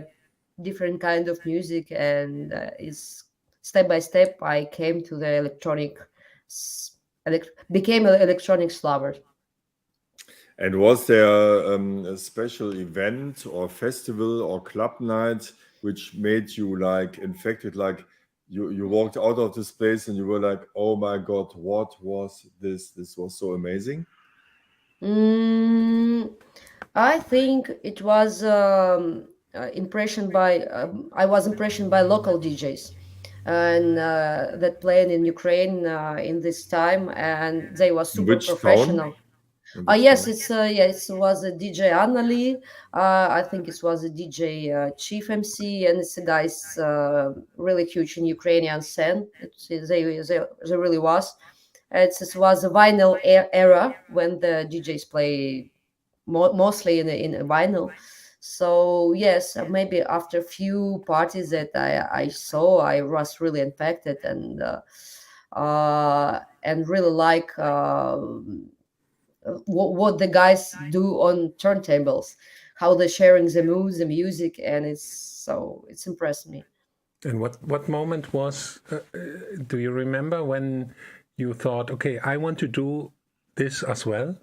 different kind of music, and is step by step I came to the became an electronics lover. And was there a special event or festival or club night which made you like infected? Like you walked out of this place and you were like, oh my God, what was this? This was so amazing. I think it was impression by I was impressioned by local DJs and that playing in Ukraine in this time, and they were super Which town? professional. In which Yes, town? it was a DJ Annali. I think it was a DJ Chief MC, and it's a guy's really huge in Ukrainian scene. They really was. It was a vinyl era when the DJs play mostly in a vinyl. So yes, maybe after a few parties that I saw, I was really infected and really like what the guys do on turntables, how they're sharing the moves, the music, and it's impressed me. And what moment was? Do you remember when you thought, okay, I want to do this as well?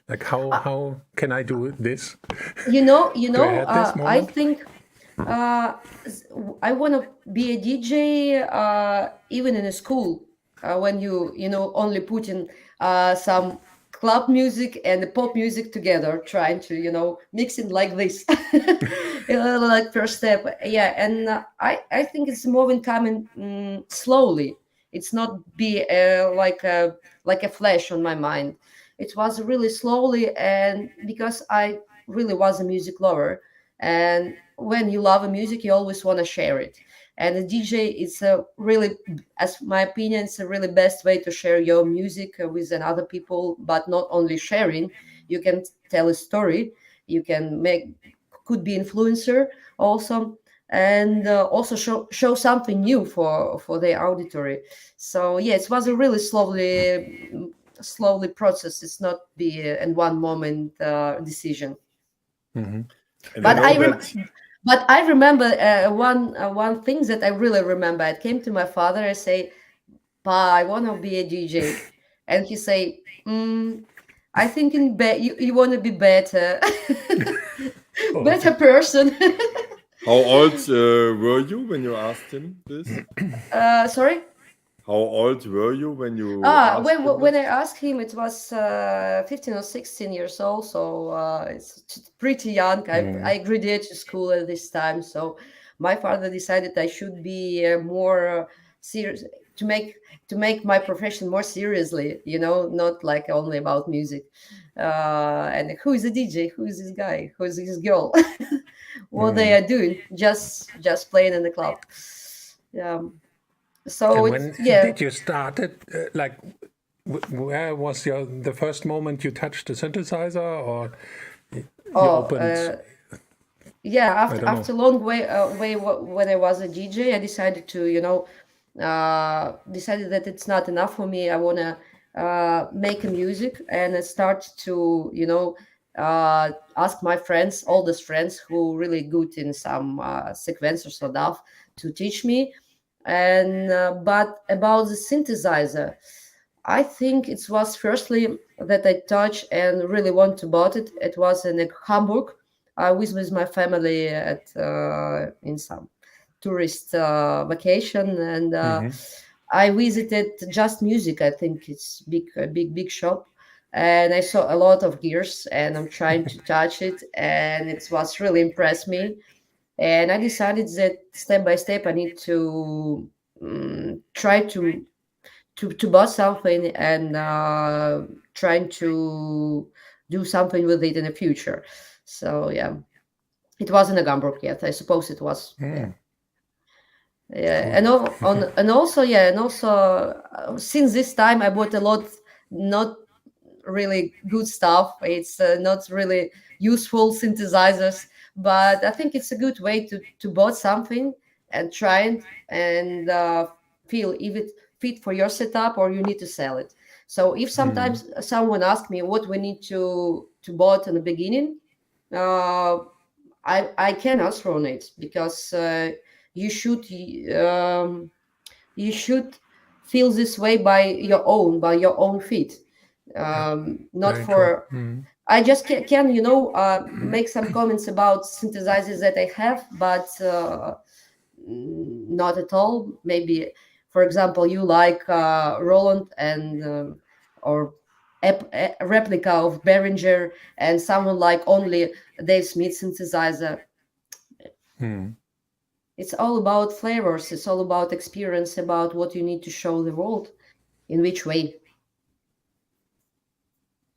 Like how can I do this? I think I want to be a DJ even in a school when you only putting some club music and the pop music together, trying to mix it like this, like first step. Yeah, and I think it's moving coming slowly. It's not be like a flash on my mind. It was really slowly, and because I really was a music lover, and when you love a music, you always want to share it. And a DJ is a really, as my opinion, it's a really best way to share your music with another people, but not only sharing. You can tell a story. You can could be influencer also, and also show something new for the auditory. So yeah, it was a really slowly process. It's not be in one moment decision. And But I know but I remember one thing that I really remember. I came to my father. I say, "Pa, I want to be a DJ," and he say, "I think you want to be better, better person." how old were you when you asked him this? Sorry. How old were you when you asked him when this? I asked him, it was 15 or 16 years old, so it's pretty young. I graduated school at this time, so my father decided I should be more serious to make my profession more seriously, not like only about music. And who is a DJ? Who is this guy? Who is this girl? What they are doing? Just playing in the club. Yeah. So And when did you start it? Like, where was the first moment you touched the synthesizer, or you opened? Yeah, after a long way when I was a DJ, I decided to decided that it's not enough for me. I want to make music, and I start to ask my friends, oldest friends who really good in some sequencers or stuff, to teach me. And but about the synthesizer, I think it was firstly that I touched and really want to bought it. It was in Hamburg. I was with my family at in some tourist vacation, and I visited Just Music. I think it's big shop, and I saw a lot of gears, and I'm trying to touch it, and it was really impressed me. And I decided that step by step I need to try to buy something and trying to do something with it in the future. So yeah, it wasn't a Hamburg yet. I suppose it was. Yeah, and also since this time I bought a lot, not really good stuff. It's not really useful synthesizers, but I think it's a good way to bought something and try it and feel if it fit for your setup or you need to sell it. So if sometimes someone asks me what we need to bought in the beginning, I can answer on it, because you should feel this way by your own feet, not Very for. true. I just can make some comments about synthesizers that I have, but not at all. Maybe, for example, you like Roland and or a replica of Behringer, and someone like only Dave Smith synthesizer. It's all about flavors. It's all about experience, about what you need to show the world, in which way.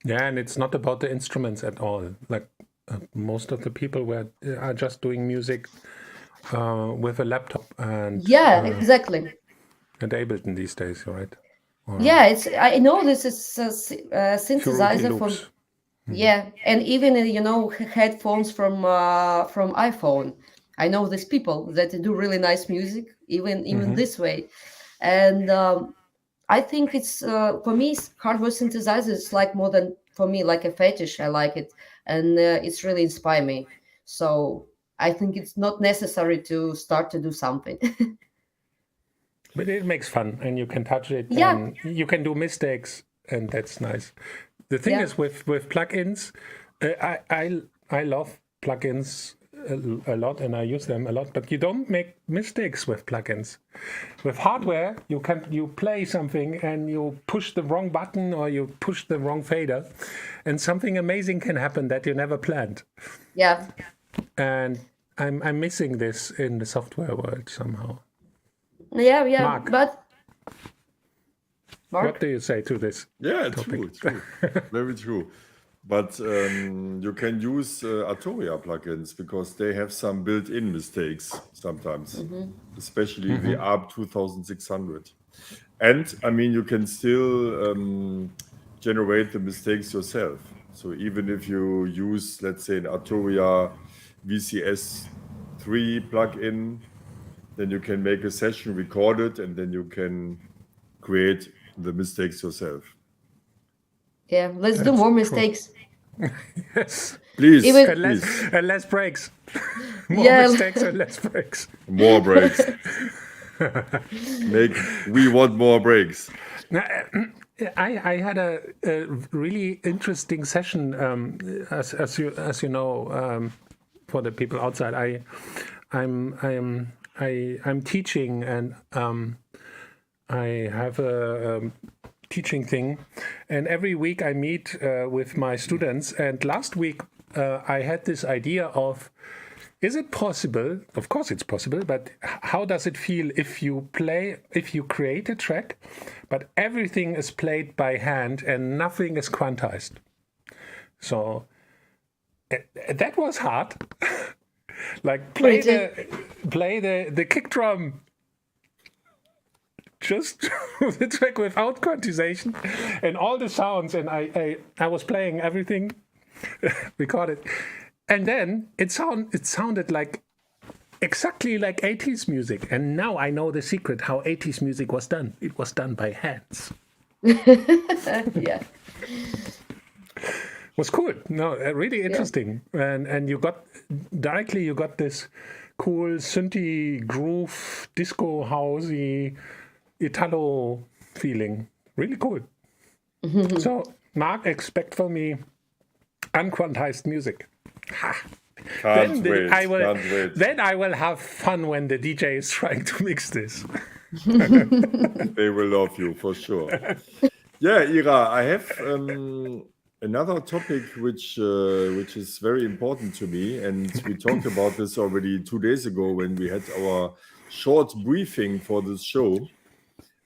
Yeah, and it's not about the instruments at all. Like most of the people are just doing music with a laptop and Exactly. and Ableton these days, right? Or I know this is a Fruity synthesizer from. Loops. Yeah, and even headphones from iPhone. I know these people that do really nice music, even this way, and I think it's for me hardware synthesizer is like more than for me like a fetish. I like it, and it's really inspired me. So I think it's not necessary to start to do something. But it makes fun, and you can touch it, Yeah. and you can do mistakes, and that's nice. The thing is with plugins, I love plugins a lot, and I use them a lot. But you don't make mistakes with plugins. With hardware, you play something and you push the wrong button or you push the wrong fader, and something amazing can happen that you never planned. Yeah. And I'm missing this in the software world somehow. Yeah. Marc. But Marc? What do you say to this? Yeah, true. Very true. But you can use Arturia plugins because they have some built-in mistakes sometimes, especially the ARP 2600. And I mean, you can still generate the mistakes yourself. So even if you use, let's say, an Arturia VCS 3 plugin, then you can make a session, record it, and then you can create the mistakes yourself. Yeah, let's do more mistakes. Yes. Please, Even- And less breaks. More Yeah. mistakes and less breaks. more breaks. We want more breaks. I had a really interesting session, as you know, for the people outside. I'm teaching, and I have a teaching thing, and every week I meet with my students. And last week I had this idea of, is it possible? Of course it's possible, but how does it feel if you create a track, but everything is played by hand and nothing is quantized? So that was hard. Like play the kick drum. Just the track without quantization and all the sounds, and I was playing everything, recorded, and then it sounded like exactly like 80s music. And now I know the secret how 80s music was done. It was done by hands. Yeah. Was cool. No, really interesting. And you got this cool synthy groove, disco housey, Italo feeling. Really cool. So, Marc, expect from me unquantized music. Can't wait. Then I will have fun when the DJ is trying to mix this. They will love you for sure. Yeah, Ira, I have another topic which is very important to me, and we talked about this already 2 days ago when we had our short briefing for this show.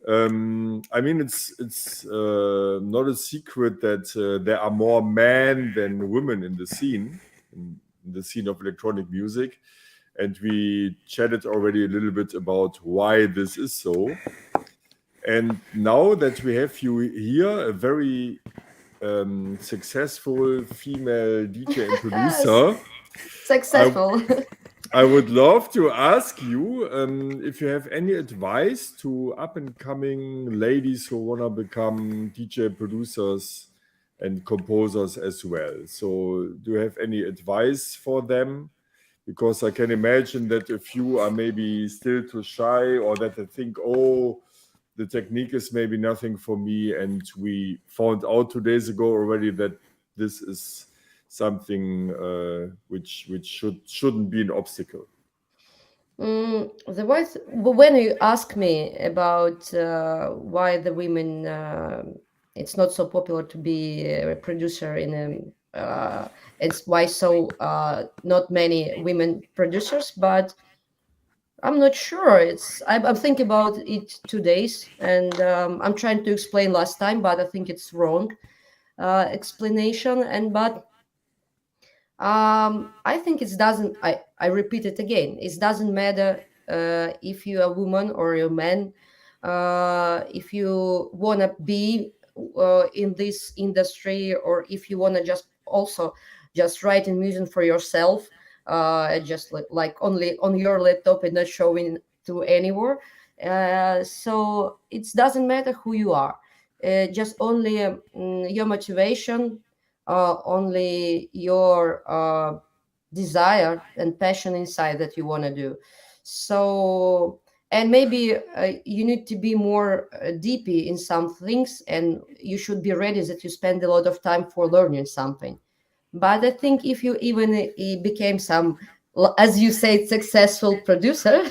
I mean, it's not a secret that there are more men than women in the scene of electronic music, and we chatted already a little bit about why this is so. And now that we have you here, a very successful female DJ and producer, Successful. I would love to ask you if you have any advice to up-and-coming ladies who want to become DJ producers and composers as well. So do you have any advice for them? Because I can imagine that a few are maybe still too shy, or that they think, oh, the technique is maybe nothing for me. And we found out 2 days ago already that this is something which shouldn't be an obstacle. The voice. When you ask me about why the women, it's not so popular to be a producer in a, it's why so not many women producers, but I'm not sure. I'm thinking about it 2 days, and I'm trying to explain last time, but I think it's wrong explanation. And but I think it doesn't. I repeat it again. It doesn't matter if you're a woman or a man. If you wanna be in this industry, or if you wanna just writing music for yourself, just like only on your laptop and not showing to anywhere. So it doesn't matter who you are. Just only your motivation, only your desire and passion inside that you want to do. So, and maybe you need to be more deepy in some things, and you should be ready that you spend a lot of time for learning something. But I think if you even became some, as you say, successful producer,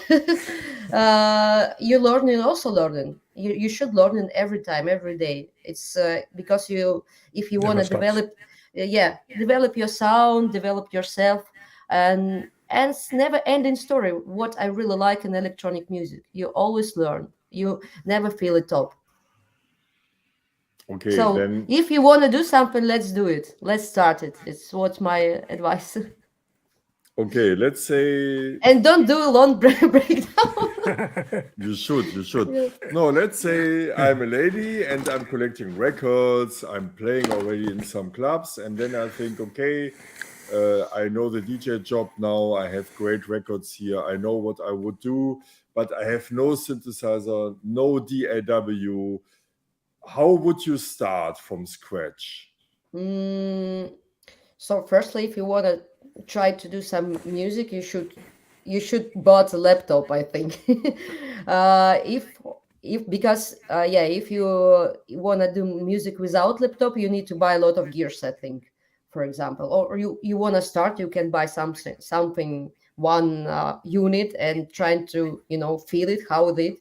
you learning also learning. You should learn every time, every day. It's because if you want to develop, develop your sound, develop yourself, and it's never ending story. What I really like in electronic music, you always learn. You never feel it top. Okay, So then if you want to do something, let's do it. Let's start it. It's what's my advice. okay, let's say And don't do a long breakdown. you should. Yeah. No, let's say I'm a lady and I'm collecting records. I'm playing already in some clubs, and then I think, okay, I know the DJ job now. I have great records here. I know what I would do, but I have no synthesizer, no DAW. How would you start from scratch? So firstly, if you want to try to do some music, you should bought a laptop, I think. If because if you want to do music without laptop, you need to buy a lot of gears, I think, for example. Or you want to start, you can buy something one unit and trying to feel it, how it.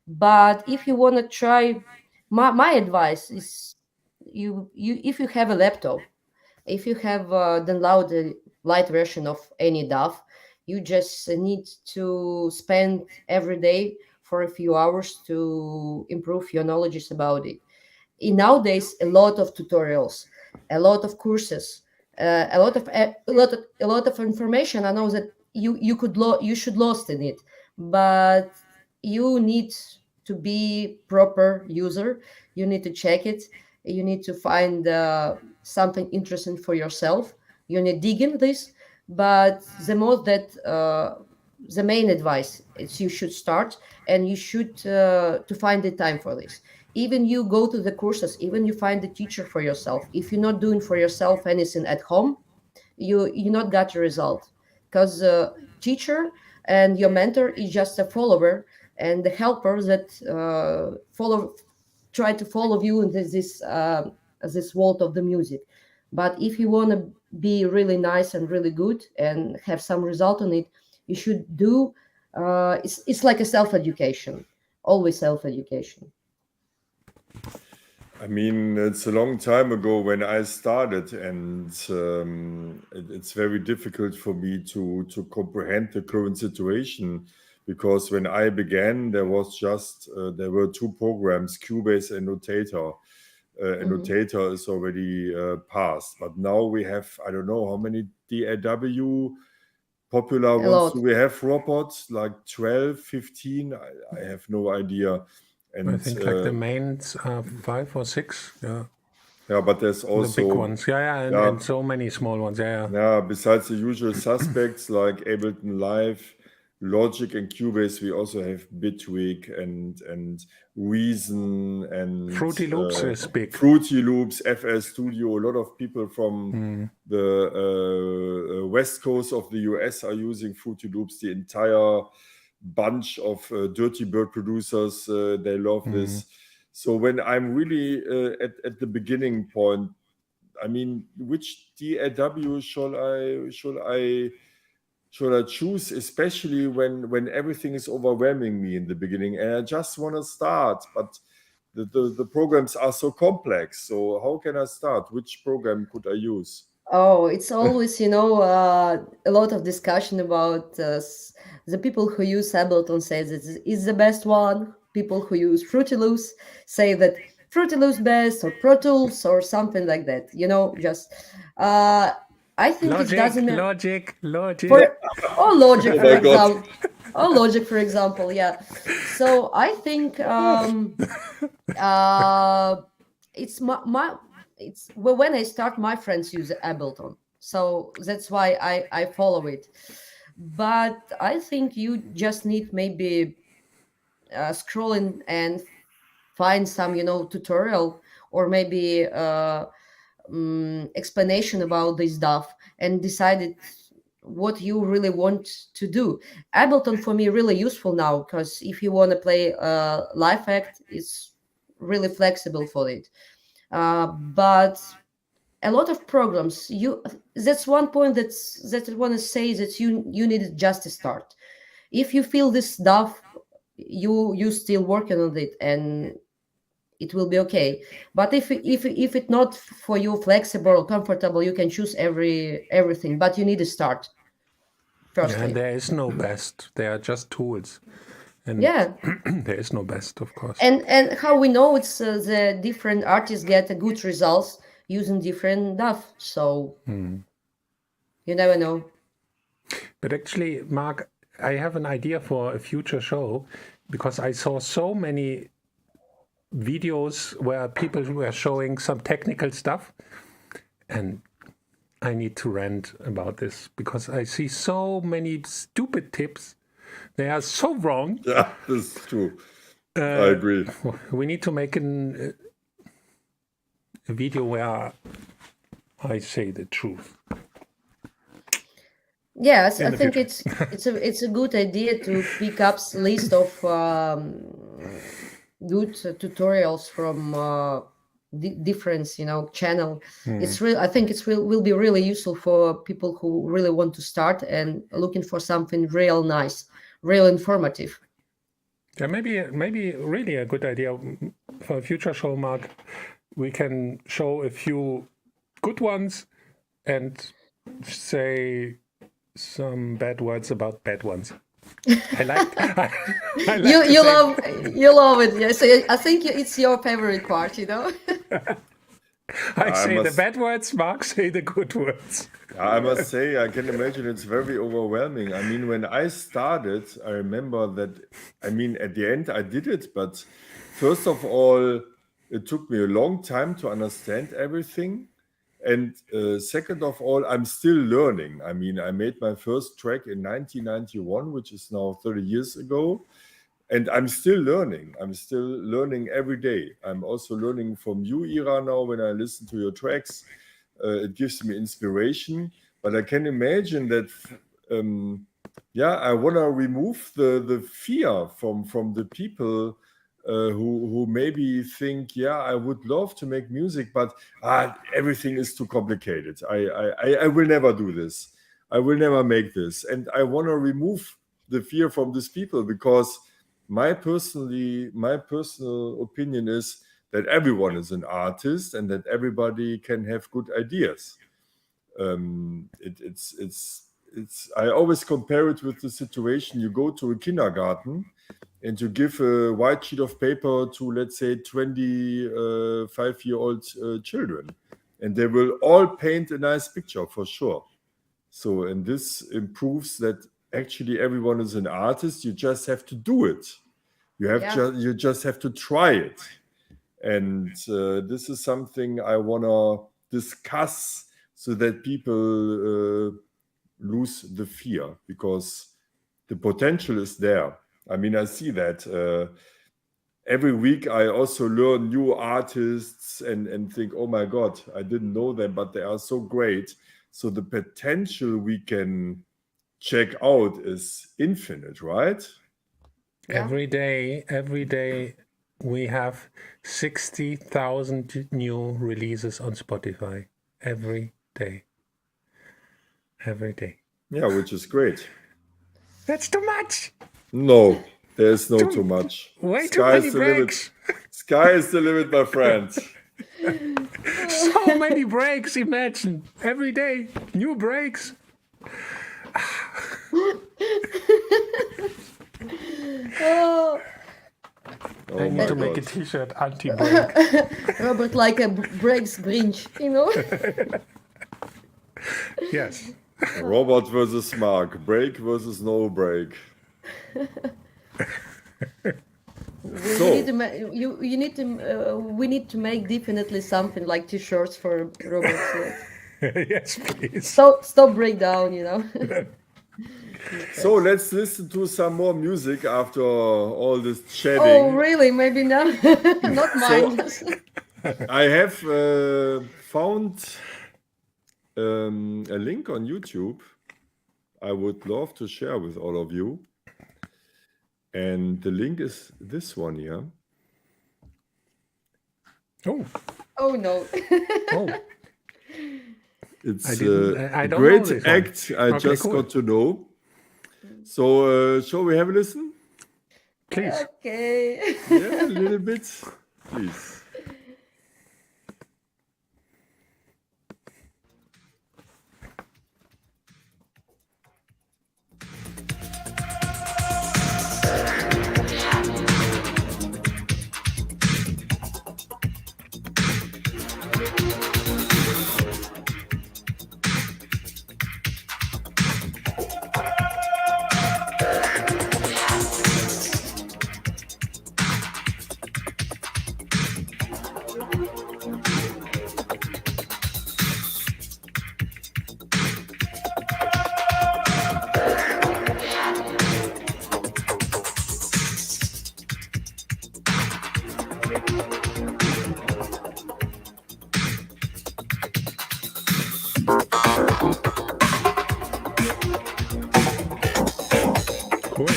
But if you want to try, my advice is you if you have a laptop, if you have download a light version of any DAW, you just need to spend every day for a few hours to improve your knowledge about it. Nowadays, a lot of tutorials, a lot of courses, a lot of information. I know that you should lost in it, but you need to be proper user. You need to check it. You need to find something interesting for yourself. You need digging this, but the main advice is you should start, and you should to find the time for this. Even you go to the courses, even you find the teacher for yourself. If you're not doing for yourself anything at home, you not got a result, because teacher and your mentor is just a follower and the helper that try to follow you in this world of the music. But if you want to be really nice and really good and have some result on it, you should do it's like a self-education, always self-education. I mean, it's a long time ago when I started, and it's very difficult for me to comprehend the current situation, because when I began, there were two programs, Cubase and Notator. And Notator is already passed, but now we have, I don't know how many DAW popular A ones lot. do we have, robots, like 12, 15? I have no idea. And I think like the mains are 5 or 6. Yeah. Yeah, but there's the also big ones. Yeah, and so many small ones. Yeah. Besides the usual suspects like Ableton Live, Logic, and Cubase, we also have Bitwig and Reason and Fruity Loops is big. Fruity Loops, FL Studio. A lot of people from the west coast of the US are using Fruity Loops. The entire bunch of Dirty Bird producers, they love this. So when I'm really at the beginning point, I mean, which DAW should I choose, especially when everything is overwhelming me in the beginning and I just want to start, but the programs are so complex. So how can I start? Which program could I use? Oh, it's always, a lot of discussion about the people who use Ableton says it's the best one. People who use Fruity Loops say that Fruity Loops best or Pro Tools or something like that. Just I think it doesn't matter. Logic. Or Logic, Oh for my God. example. Or Logic, for example, yeah. So I think it's it's when I start, my friends use Ableton, so that's why I follow it. But I think you just need maybe scrolling and find some tutorial or maybe explanation about this stuff and decided what you really want to do. Ableton for me really useful now, because if you want to play live act, it's really flexible for it. But a lot of programs, that's one point that I want to say, that you need just to start. If you feel this stuff, you still working on it, and it will be okay. But if it's not for you flexible or comfortable, you can choose everything, but you need to start firstly. And there is no best. They are just tools. And there is no best, of course. And how we know it's the different artists get good results using different stuff. So you never know. But actually, Marc, I have an idea for a future show, because I saw so many videos where people were showing some technical stuff, and I need to rant about this because I see so many stupid tips. They are so wrong. Yeah, this is true. I agree. We need to make a video where I say the truth. Yes, I think it's a good idea to pick up a list of good tutorials from different channel. It's real. I think will be really useful for people who really want to start and looking for something real nice, real informative. Yeah, maybe really a good idea for a future show, Marc. We can show a few good ones and say some bad words about bad ones. I like you love it. Yes, I think it's your favorite part. I say the bad words, Marc say the good words. I must say, I can imagine it's very overwhelming. I mean, when I started, I remember that, at the end I did it, but first of all, it took me a long time to understand everything. And second of all, I'm still learning. I made my first track in 1991, which is now 30 years ago. And I'm still learning. I'm still learning every day. I'm also learning from you, Ira, now when I listen to your tracks. It gives me inspiration. But I can imagine that, I want to remove the fear from the people who maybe think, I would love to make music, but everything is too complicated. I will never do this. I will never make this. And I want to remove the fear from these people, because my personal opinion is that everyone is an artist and that everybody can have good ideas. I always compare it with the situation: you go to a kindergarten and you give a white sheet of paper to, let's say, 25-year-old children, and they will all paint a nice picture for sure. So, and this improves that actually everyone is an artist. You just have to do it. You just have to try it. And this is something I want to discuss so that people lose the fear, because the potential is there. I mean, I see that every week I also learn new artists and think, oh my God, I didn't know them, but they are so great. So the potential we can check out is infinite, right? Yeah. Every day, we have 60,000 new releases on Spotify. Every day. Yeah, which is great. That's too much. No, there's no too much. Way too many Sky's the limit. breaks. Sky is the limit, my friend. So many breaks. Imagine every day, new breaks. Oh, Oh I need my to make a God. T-shirt anti-break. Robert like a breaks Grinch, you know? Yes. Robert versus Marc. Break versus no break. We need to we need to make definitely something like T-shirts for Robert. Yes, please. Stop breakdown, you know? So let's listen to some more music after all this chatting. Oh, really? Maybe not. Not mine. I have found a link on YouTube I would love to share with all of you. And the link is this one here. Oh, Oh, no. oh. It's I a don't know great this one. act I Okay, just cool. got to know. So shall we have a listen? Please. Okay. Yeah, a little bit, please. Cool.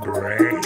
Break.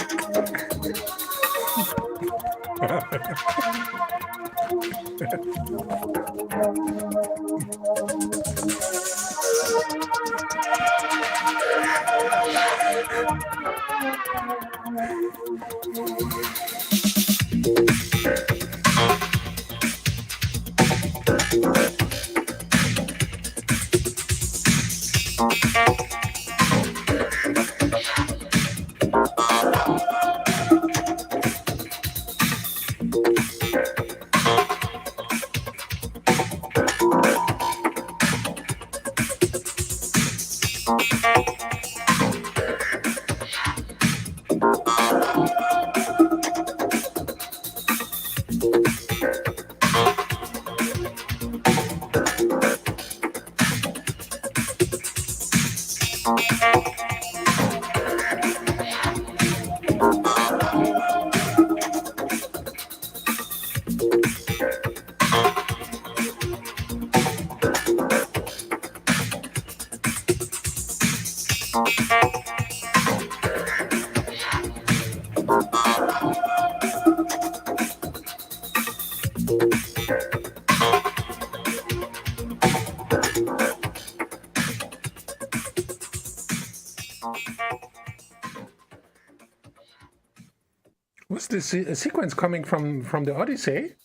Was this sequence coming from the Odyssey?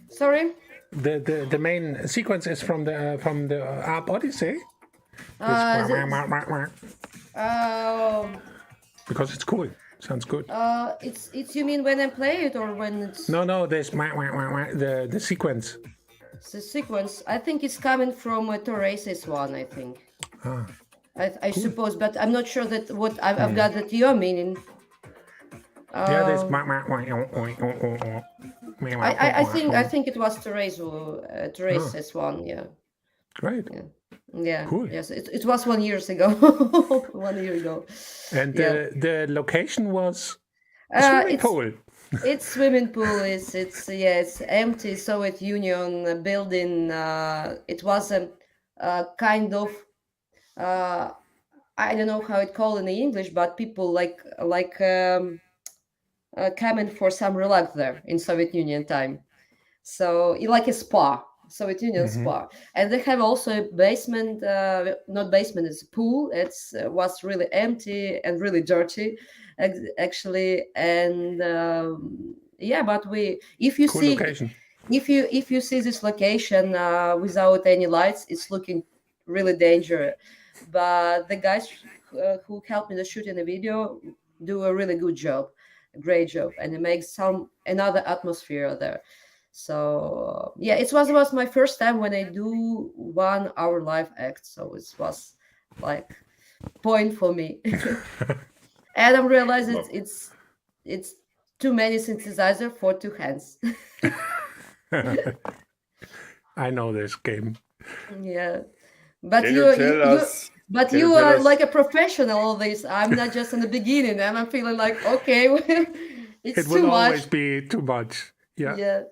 Sorry. The main sequence is from the Arp Odyssey. Because it's cool. Sounds good. It's you mean when I play it or when it's No, there's the sequence. the sequence? I think it's coming from Torace's one. I think. I suppose, but I'm not sure that what I've got that you're meaning. Yeah, there's I think it was Teresa's one. Yeah. Great. Yeah. Cool. Yes, it was 1 year ago. 1 year ago. And the location was Swimming pool. It's swimming pool. It's empty Soviet Union building. It was a kind of I don't know how it called in English, but people coming for some relax there in Soviet Union time. So like a spa, Soviet Union spa, and they have also a basement. Not basement, it's a pool. It's was really empty and really dirty, actually. And but if you Cool see location. if you see this location without any lights, it's looking really dangerous. But the guys who helped me to shoot in the video do a really good job, a great job, and it makes another atmosphere there. So it was my first time when I do 1 hour live act, so it was like point for me. And I realized it's too many synthesizer for 2 hands. I know this game. Yeah, but Can you tell us? But you are like a professional of this. I'm not just in the beginning, and I'm feeling like, okay, it's It too will much. always be too much. Yeah.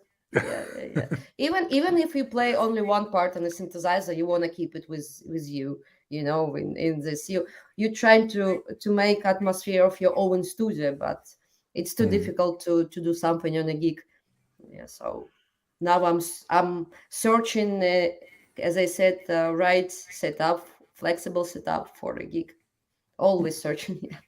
Even if you play only one part on the synthesizer, you want to keep it with you. In this, you're trying to make atmosphere of your own studio, but it's too difficult to do something on a gig. Yeah, so now I'm searching, as I said, right setup, flexible setup for a gig. Always searching. Yeah.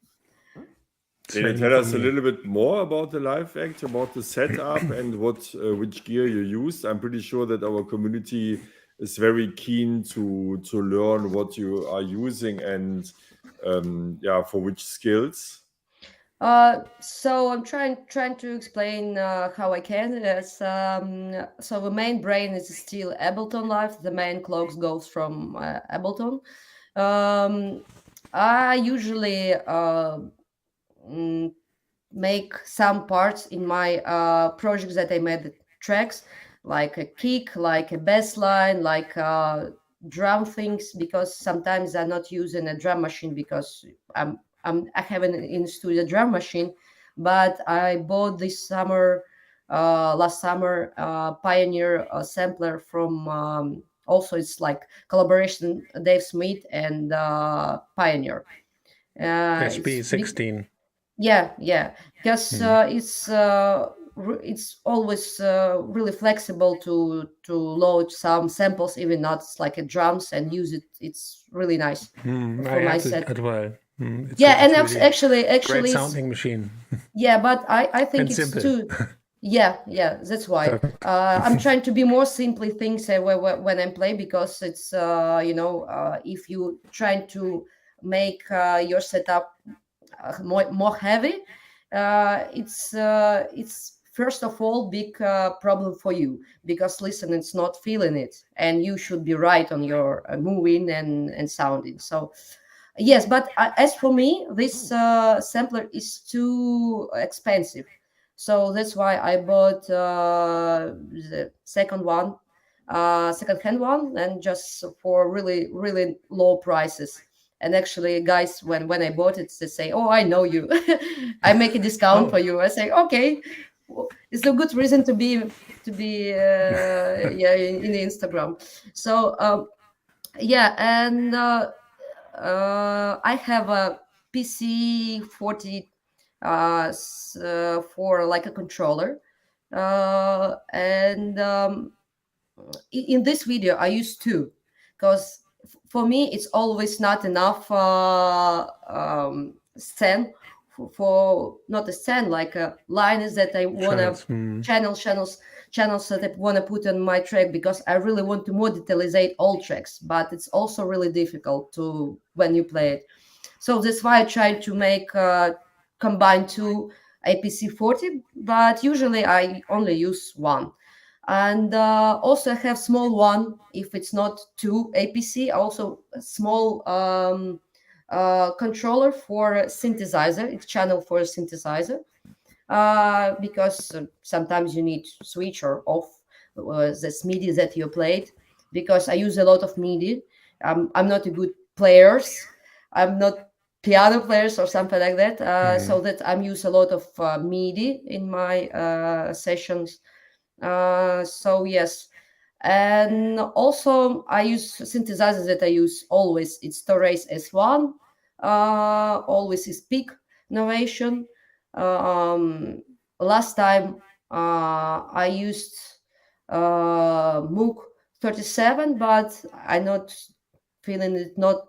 Can you tell us a little bit more about the live act, about the setup, and which gear you used? I'm pretty sure that our community is very keen to learn what you are using and for which skills. So I'm trying to explain how I can. So the main brain is still Ableton Live. The main clocks goes from Ableton. I usually make some parts in my projects that I made tracks, like a kick, like a bass line, like drum things, because sometimes I'm not using a drum machine because I have an in studio drum machine, but I bought this summer, last summer, Pioneer sampler from also it's like collaboration Dave Smith and Pioneer. SB16. Yeah, because it's always really flexible to load some samples, even not like a drums, and use it. It's really nice I for my have set. it as well. And really actually, great it's, sounding machine. yeah, but I think And it's simple. too. Yeah, that's why I'm trying to be more simply things when I play, because it's if you trying to make your setup more heavy, it's first of all big problem for you, because listeners not feeling it, and you should be right on your moving and sounding. So yes, but as for me, this sampler is too expensive, so that's why I bought the second hand one, and just for really really low prices. And actually, guys, when I bought it, they say, "Oh, I know you. I make a discount for you." I say, "Okay, well, it's a good reason to be in the Instagram." So and I have a PC 40 for like a controller, and in this video I use two, because for me it's always not enough stand for not a stand, like lines that I want to channels that I want to put on my track, because I really want to modulate all tracks, but it's also really difficult to when you play it. So that's why I tried to make combine two APC 40, but usually I only use one. And also I have small one if it's not two APC, also a small controller for a synthesizer. It's channel for a synthesizer, because sometimes you need switch or off this MIDI that you played, because I use a lot of MIDI. I'm not a good players. I'm not piano players or something like that. So that I'm use a lot of MIDI in my sessions. So yes, and also I use synthesizers that I use always. It's Torres S1, always is Peak Novation. Last time I used Moog 37, but I'm not feeling it, not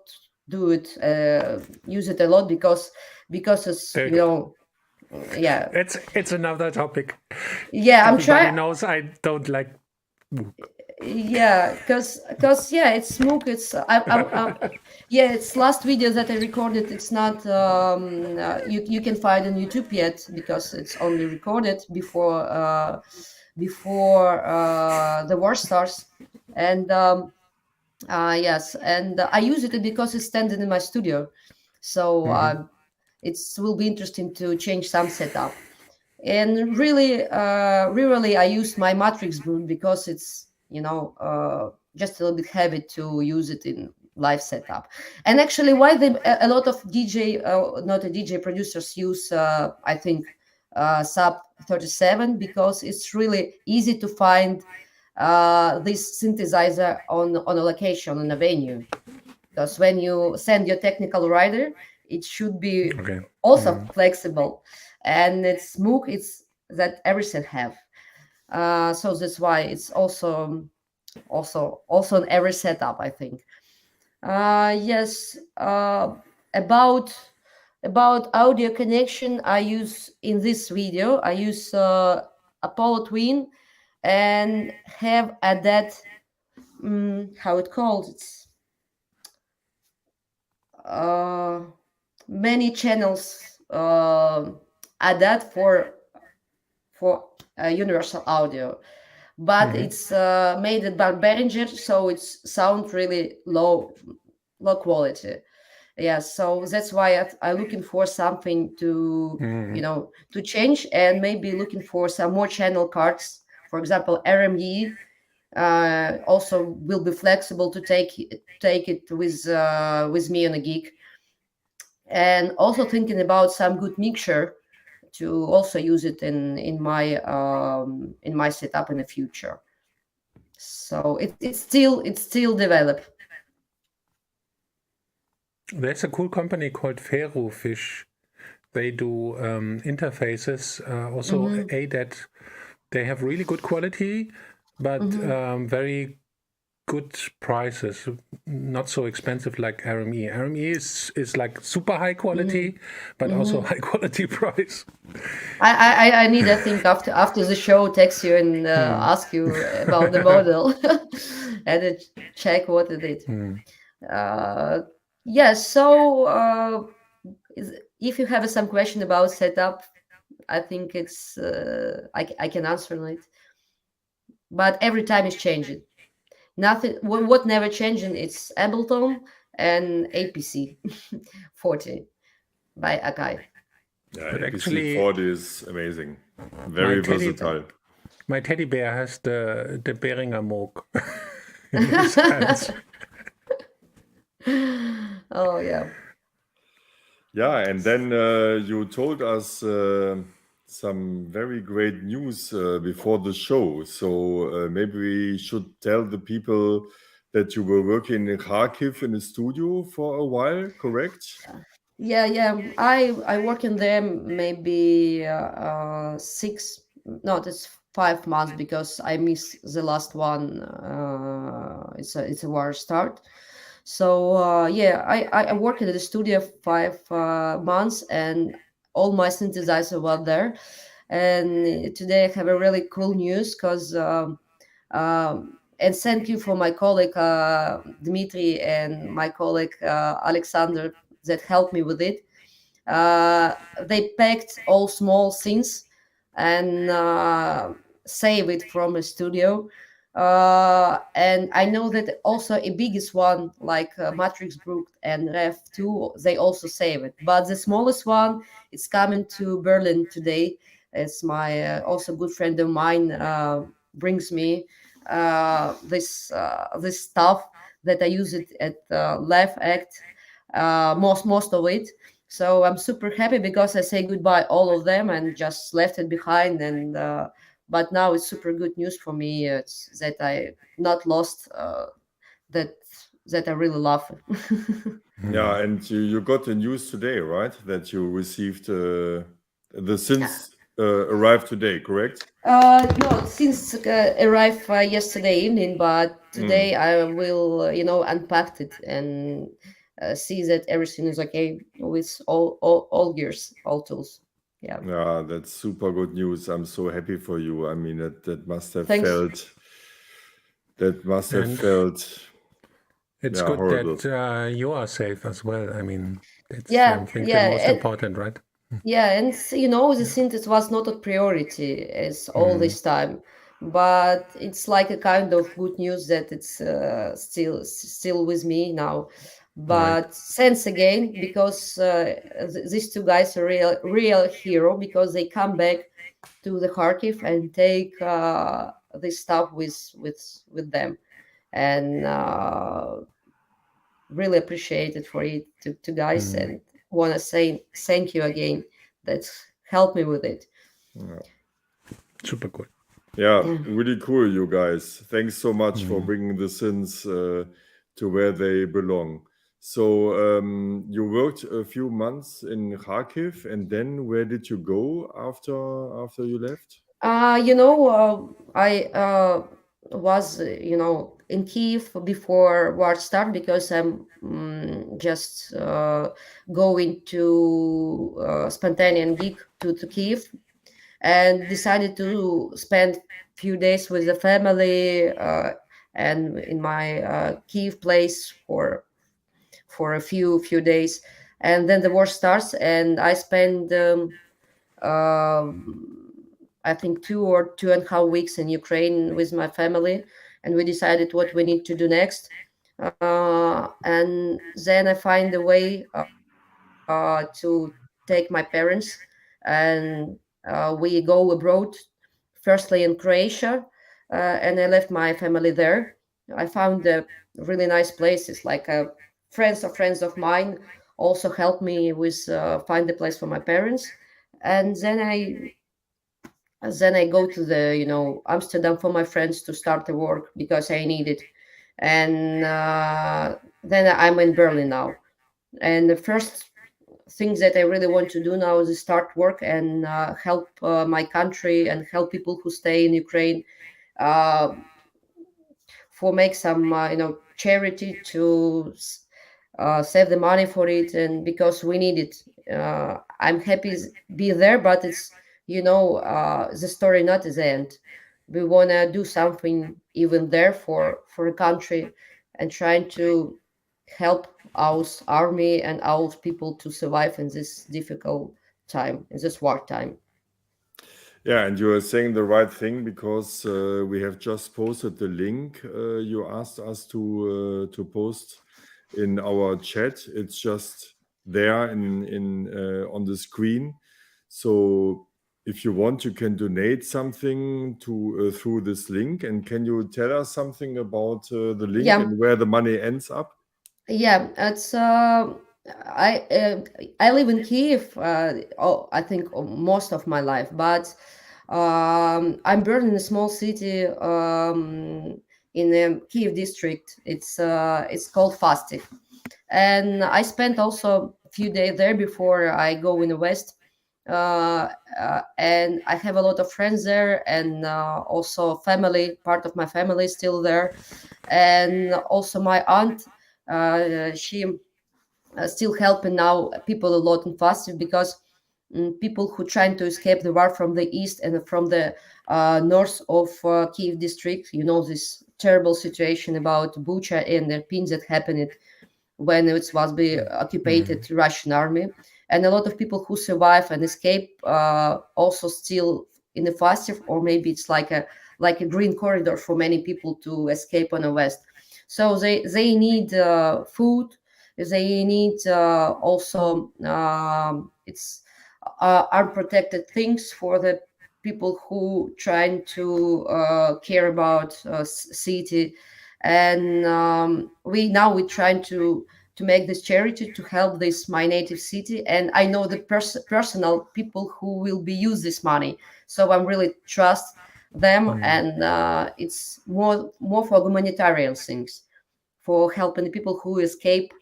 do it, use it a lot, because it's, Very you know, yeah, It's another topic. yeah, I'm Everybody trying. knows I don't like Moog. Yeah, because yeah, it's Moog. It's yeah, it's last video that I recorded. It's not you can find on YouTube yet, because it's only recorded before the war starts. And yes, and I use it because it's standing in my studio, so it will be interesting to change some setup. And really I use my matrix boom, because it's, you know, just a little bit heavy to use it in live setup. And actually why a lot of DJ not a DJ producers use I think sub 37, because it's really easy to find this synthesizer on a location, on a venue, because when you send your technical writer, it should be also flexible, and it's Moog, it's that everything have. So that's why it's also in every setup, I think. Yes. About audio connection, I use in this video, I use Apollo Twin, and have at that how it called, it's many channels at that for universal audio, but it's made by Behringer, so it's sound really low quality. Yeah, so that's why I'm looking for something to you know, to change, and maybe looking for some more channel cards, for example RME. Also will be flexible to take it with me on a gig, and also thinking about some good mixture to also use it in my setup in the future. So it's still developed. There's a cool company called Fish. They do interfaces, also ADAT. They have really good quality, but very good prices, not so expensive like RME. RME is like super high quality, but also high quality price. I need, I think, after the show, text you and ask you about the model and check what it is. Yes. So if you have some question about setup, I think it's I can answer it. But every time it's changing. Nothing. What never changing? It's Ableton and APC 40 by Akai. Yeah, But APC actually, 40 is amazing. Very versatile. My teddy bear has the Behringer Moog in his hands. Oh yeah. Yeah, and then you told us some very great news before the show. So maybe we should tell the people that you were working in Kharkiv in a studio for a while, correct? Yeah. I work in them maybe it's 5 months because I miss the last one. It's a war start. So yeah, I worked at the studio 5 months, and all my synthesizer were there. And today I have a really cool news because and thank you for my colleague Dmitry and my colleague Alexander that helped me with it. They packed all small things and save it from a studio. And I know that also a biggest one like Matrix Brook and Ref 2, they also save it. But the smallest one is coming to Berlin today. It's my also good friend of mine brings me this stuff that I use it at Live Act, most of it. So I'm super happy because I say goodbye all of them and just left it behind. And but now it's super good news for me. It's that I not lost that that I really love. Yeah, and you got the news today, right? That you received the synths arrived today, correct? No, since arrived yesterday evening, but today I will, unpack it and see that everything is okay with all gears, all tools. Yeah. Yeah, that's super good news. I'm so happy for you. I mean, that must have Thanks. And felt it's yeah, good horrible. that you are safe as well. I mean, that's Yeah, I think yeah, the most and important, right? yeah, and the synthesis was not a priority as all this time, but it's like a kind of good news that it's still with me now. Right. But thanks again because these two guys are real hero because they come back to the Kharkiv and take this stuff with them, and really appreciate it for it to guys, and want to say thank you again. That's helped me with it. Super cool. Yeah, Yeah. really cool, you guys. Thanks so much for bringing the synths to where they belong. So you worked a few months in Kharkiv, and then where did you go after you left? I was, in Kiev before war started because I'm just going to spontaneous gig to Kiev, and decided to spend few days with the family and in my Kiev place for a few days, and then the war starts, and I spend I think 2 or 2.5 weeks in Ukraine with my family, and we decided what we need to do next. And then I find a way to take my parents, and we go abroad, firstly in Croatia, and I left my family there. I found really nice places, like friends of mine also helped me with find a place for my parents, and then I go to the Amsterdam for my friends to start the work because I need it, and then I'm in Berlin now. And the first things that I really want to do now is start work and help my country and help people who stay in Ukraine, uh, for make some charity to save the money for it, and because we need it. I'm happy be there, but it's the story not is the end. We want to do something even there for a country, and trying to help our army and our people to survive in this difficult time, in this war time. Yeah, and you are saying the right thing because we have just posted the link you asked us to post in our chat. It's just there in on the screen. So if you want, you can donate something to through this link. And can you tell us something about the link Yeah. and where the money ends up? Yeah, it's I live in Kiev. I think most of my life, but I'm born in a small city in the Kiev district. It's called Fastiv, and I spent also a few days there before I go in the west. And I have a lot of friends there, and also family. Part of my family is still there, and also my aunt. She still helping now people a lot in Fastiv, because people who trying to escape the war from the east and from the north of Kiev district. You know, this terrible situation about Bucha and the pins that happened when it was be occupied Russian army, and a lot of people who survive and escape also still in the Fastiv, or maybe it's like a green corridor for many people to escape on the west. So they need food. They need also it's unprotected things for the people who trying to care about city. And we trying to make this charity to help this my native city, and I know the personal people who will be use this money, so I'm really trust them. And it's more for humanitarian things, for helping the people who escape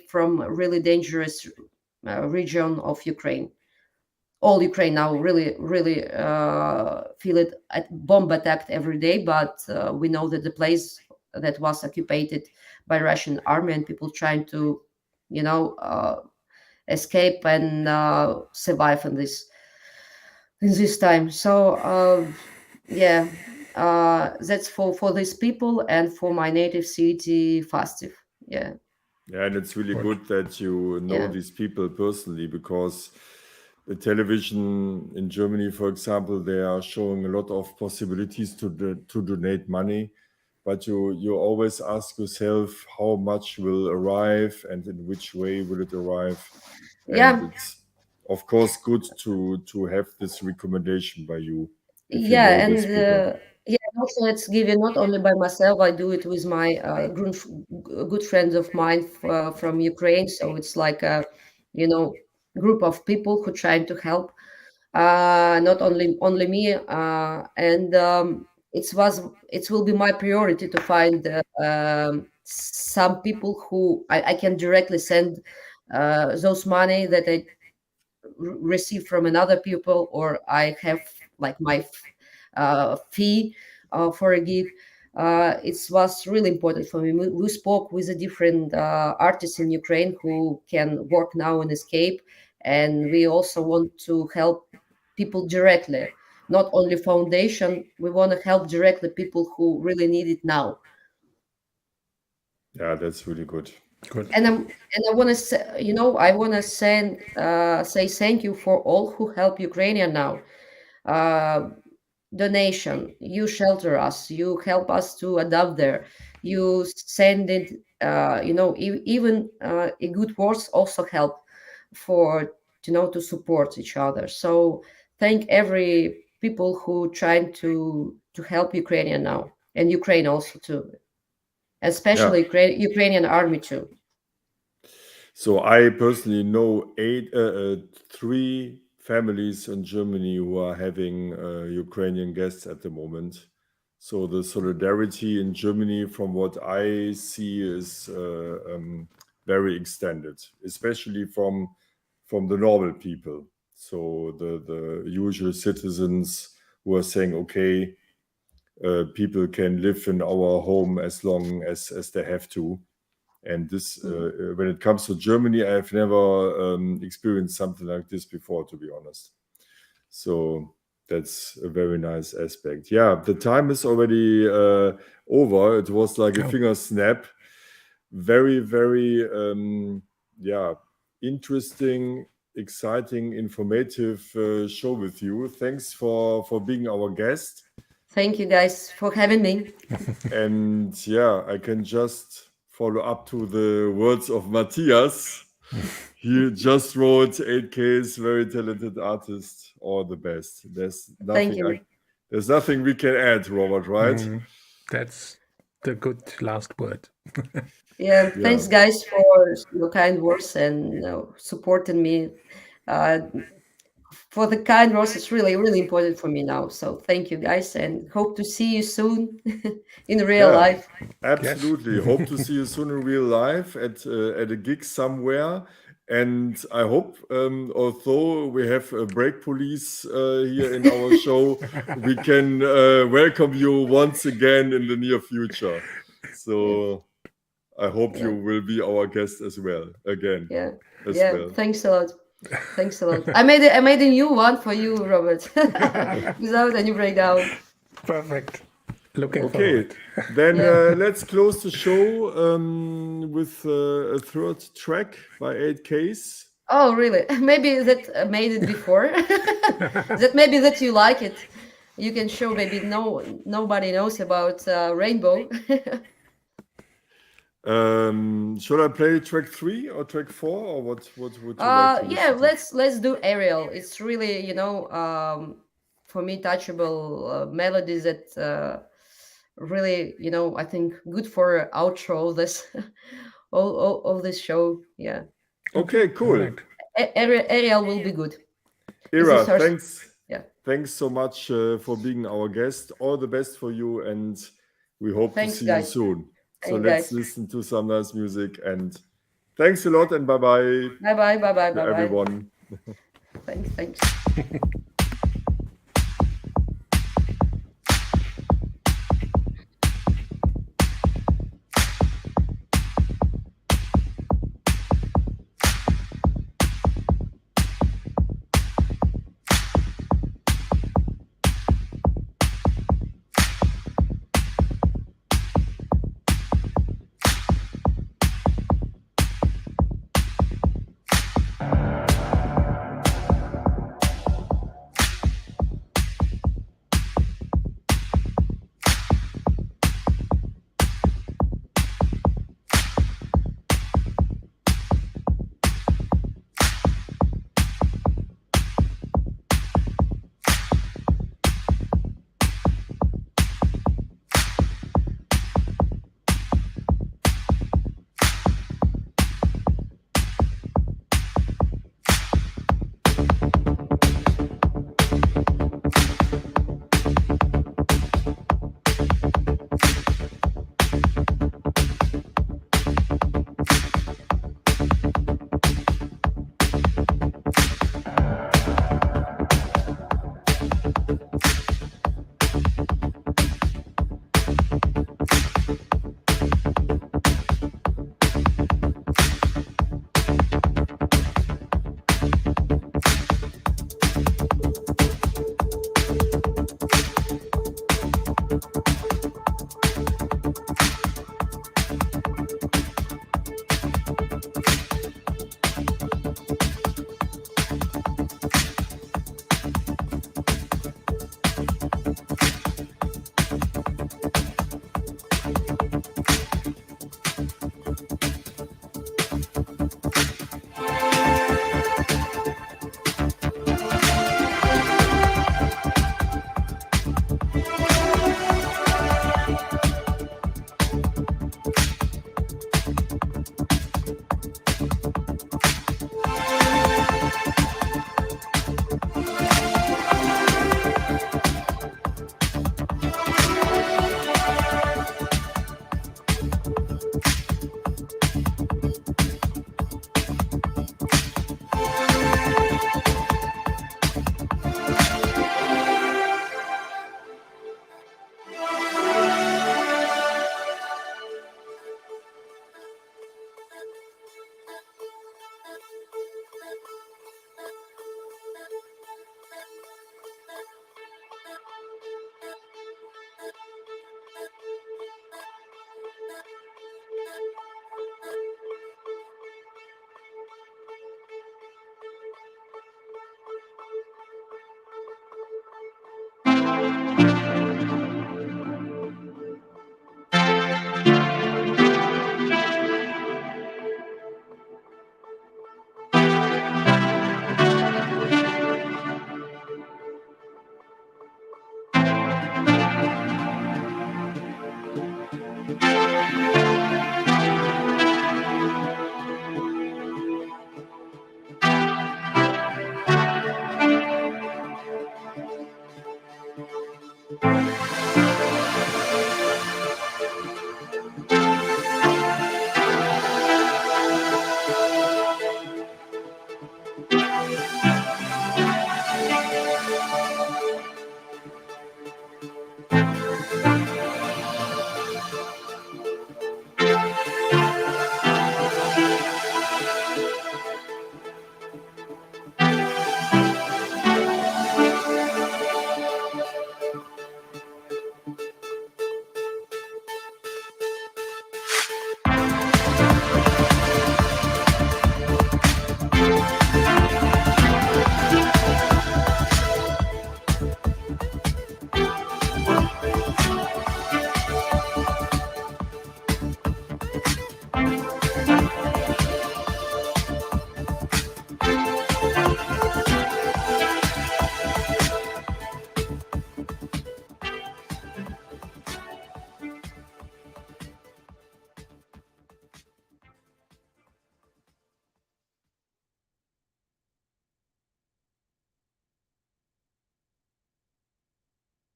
from a really dangerous region of Ukraine. All Ukraine now really feel it at bomb attacked every day, but we know that the place that was occupied by Russian army, and people trying to, escape and survive in this time. So yeah, that's for these people and for my native city, Fastiv. Yeah. Yeah, and it's really good that you know Yeah. these people personally, because the television in Germany, for example, they are showing a lot of possibilities to donate money, but you always ask yourself how much will arrive and in which way will it arrive. Yeah. And it's of course good to have this recommendation by you if you Yeah, know and these people. yeah, and also it's given not only by myself. I do it with my good friends of mine from Ukraine. So it's like a, you know, group of people who trying to help. Not only me. And it will be my priority to find some people who I can directly send those money that I receive from another people, or I have like my fee for a gig. It was really important for me. We spoke with a different artists in Ukraine who can work now in Escape, and we also want to help people directly, not only foundation. We want to help directly people who really need it now. Yeah, that's really good. Good. And I want to say, I want to say thank you for all who help Ukrainian now. Uh, Donation, you shelter us, you help us to adapt there, you send it. Even a good words also help for to support each other. So thank every people who trying to help Ukrainian now, and Ukraine also too, Yeah. especially Ukrainian army too. So I personally know three families in Germany who are having Ukrainian guests at the moment. So the solidarity in Germany, from what I see, is very extended, especially from the normal people. So the usual citizens who are saying, okay, people can live in our home as long as they have to. And this, when it comes to Germany, I've never experienced something like this before, to be honest. So that's a very nice aspect. Yeah, the time is already over. It was like a finger snap. Very, very, interesting, exciting, informative show with you. Thanks for being our guest. Thank you guys for having me. And yeah, I can just follow up to the words of Matthias. He just wrote 8Ks, very talented artist, all the best. There's Thank nothing you. there's nothing we can add, Robert, right? That's the good last word. Yeah, Yeah. thanks guys for your kind words and supporting me. Uh, for the kind words. It's really, really important for me now. So thank you, guys, and hope to see you soon in real life. Absolutely. Hope to see you soon in real life at a gig somewhere. And I hope, although we have a break police here in our show, we can welcome you once again in the near future. So I hope you will be our guest as well again. Well. Thanks a lot. Thanks a lot. I made a new one for you, Robert, without any breakdown. Perfect. Looking forward. Then let's close the show with a third track by 8Ks. Oh, really? Maybe that made it before. Maybe that you like it. You can show. Maybe nobody knows about Rainbow. Should I play track 3 or track 4, or what would you like to listen to? let's do Aerial. It's really for me touchable melodies that really I think good for outro of this of this show. Yeah. Okay, cool. Right. Aerial will be good. Ira, thanks. Yeah. Thanks so much for being our guest. All the best for you, and we hope to see you soon. So let's listen to some nice music, and thanks a lot, and bye-bye. Bye-bye, everyone. Thanks.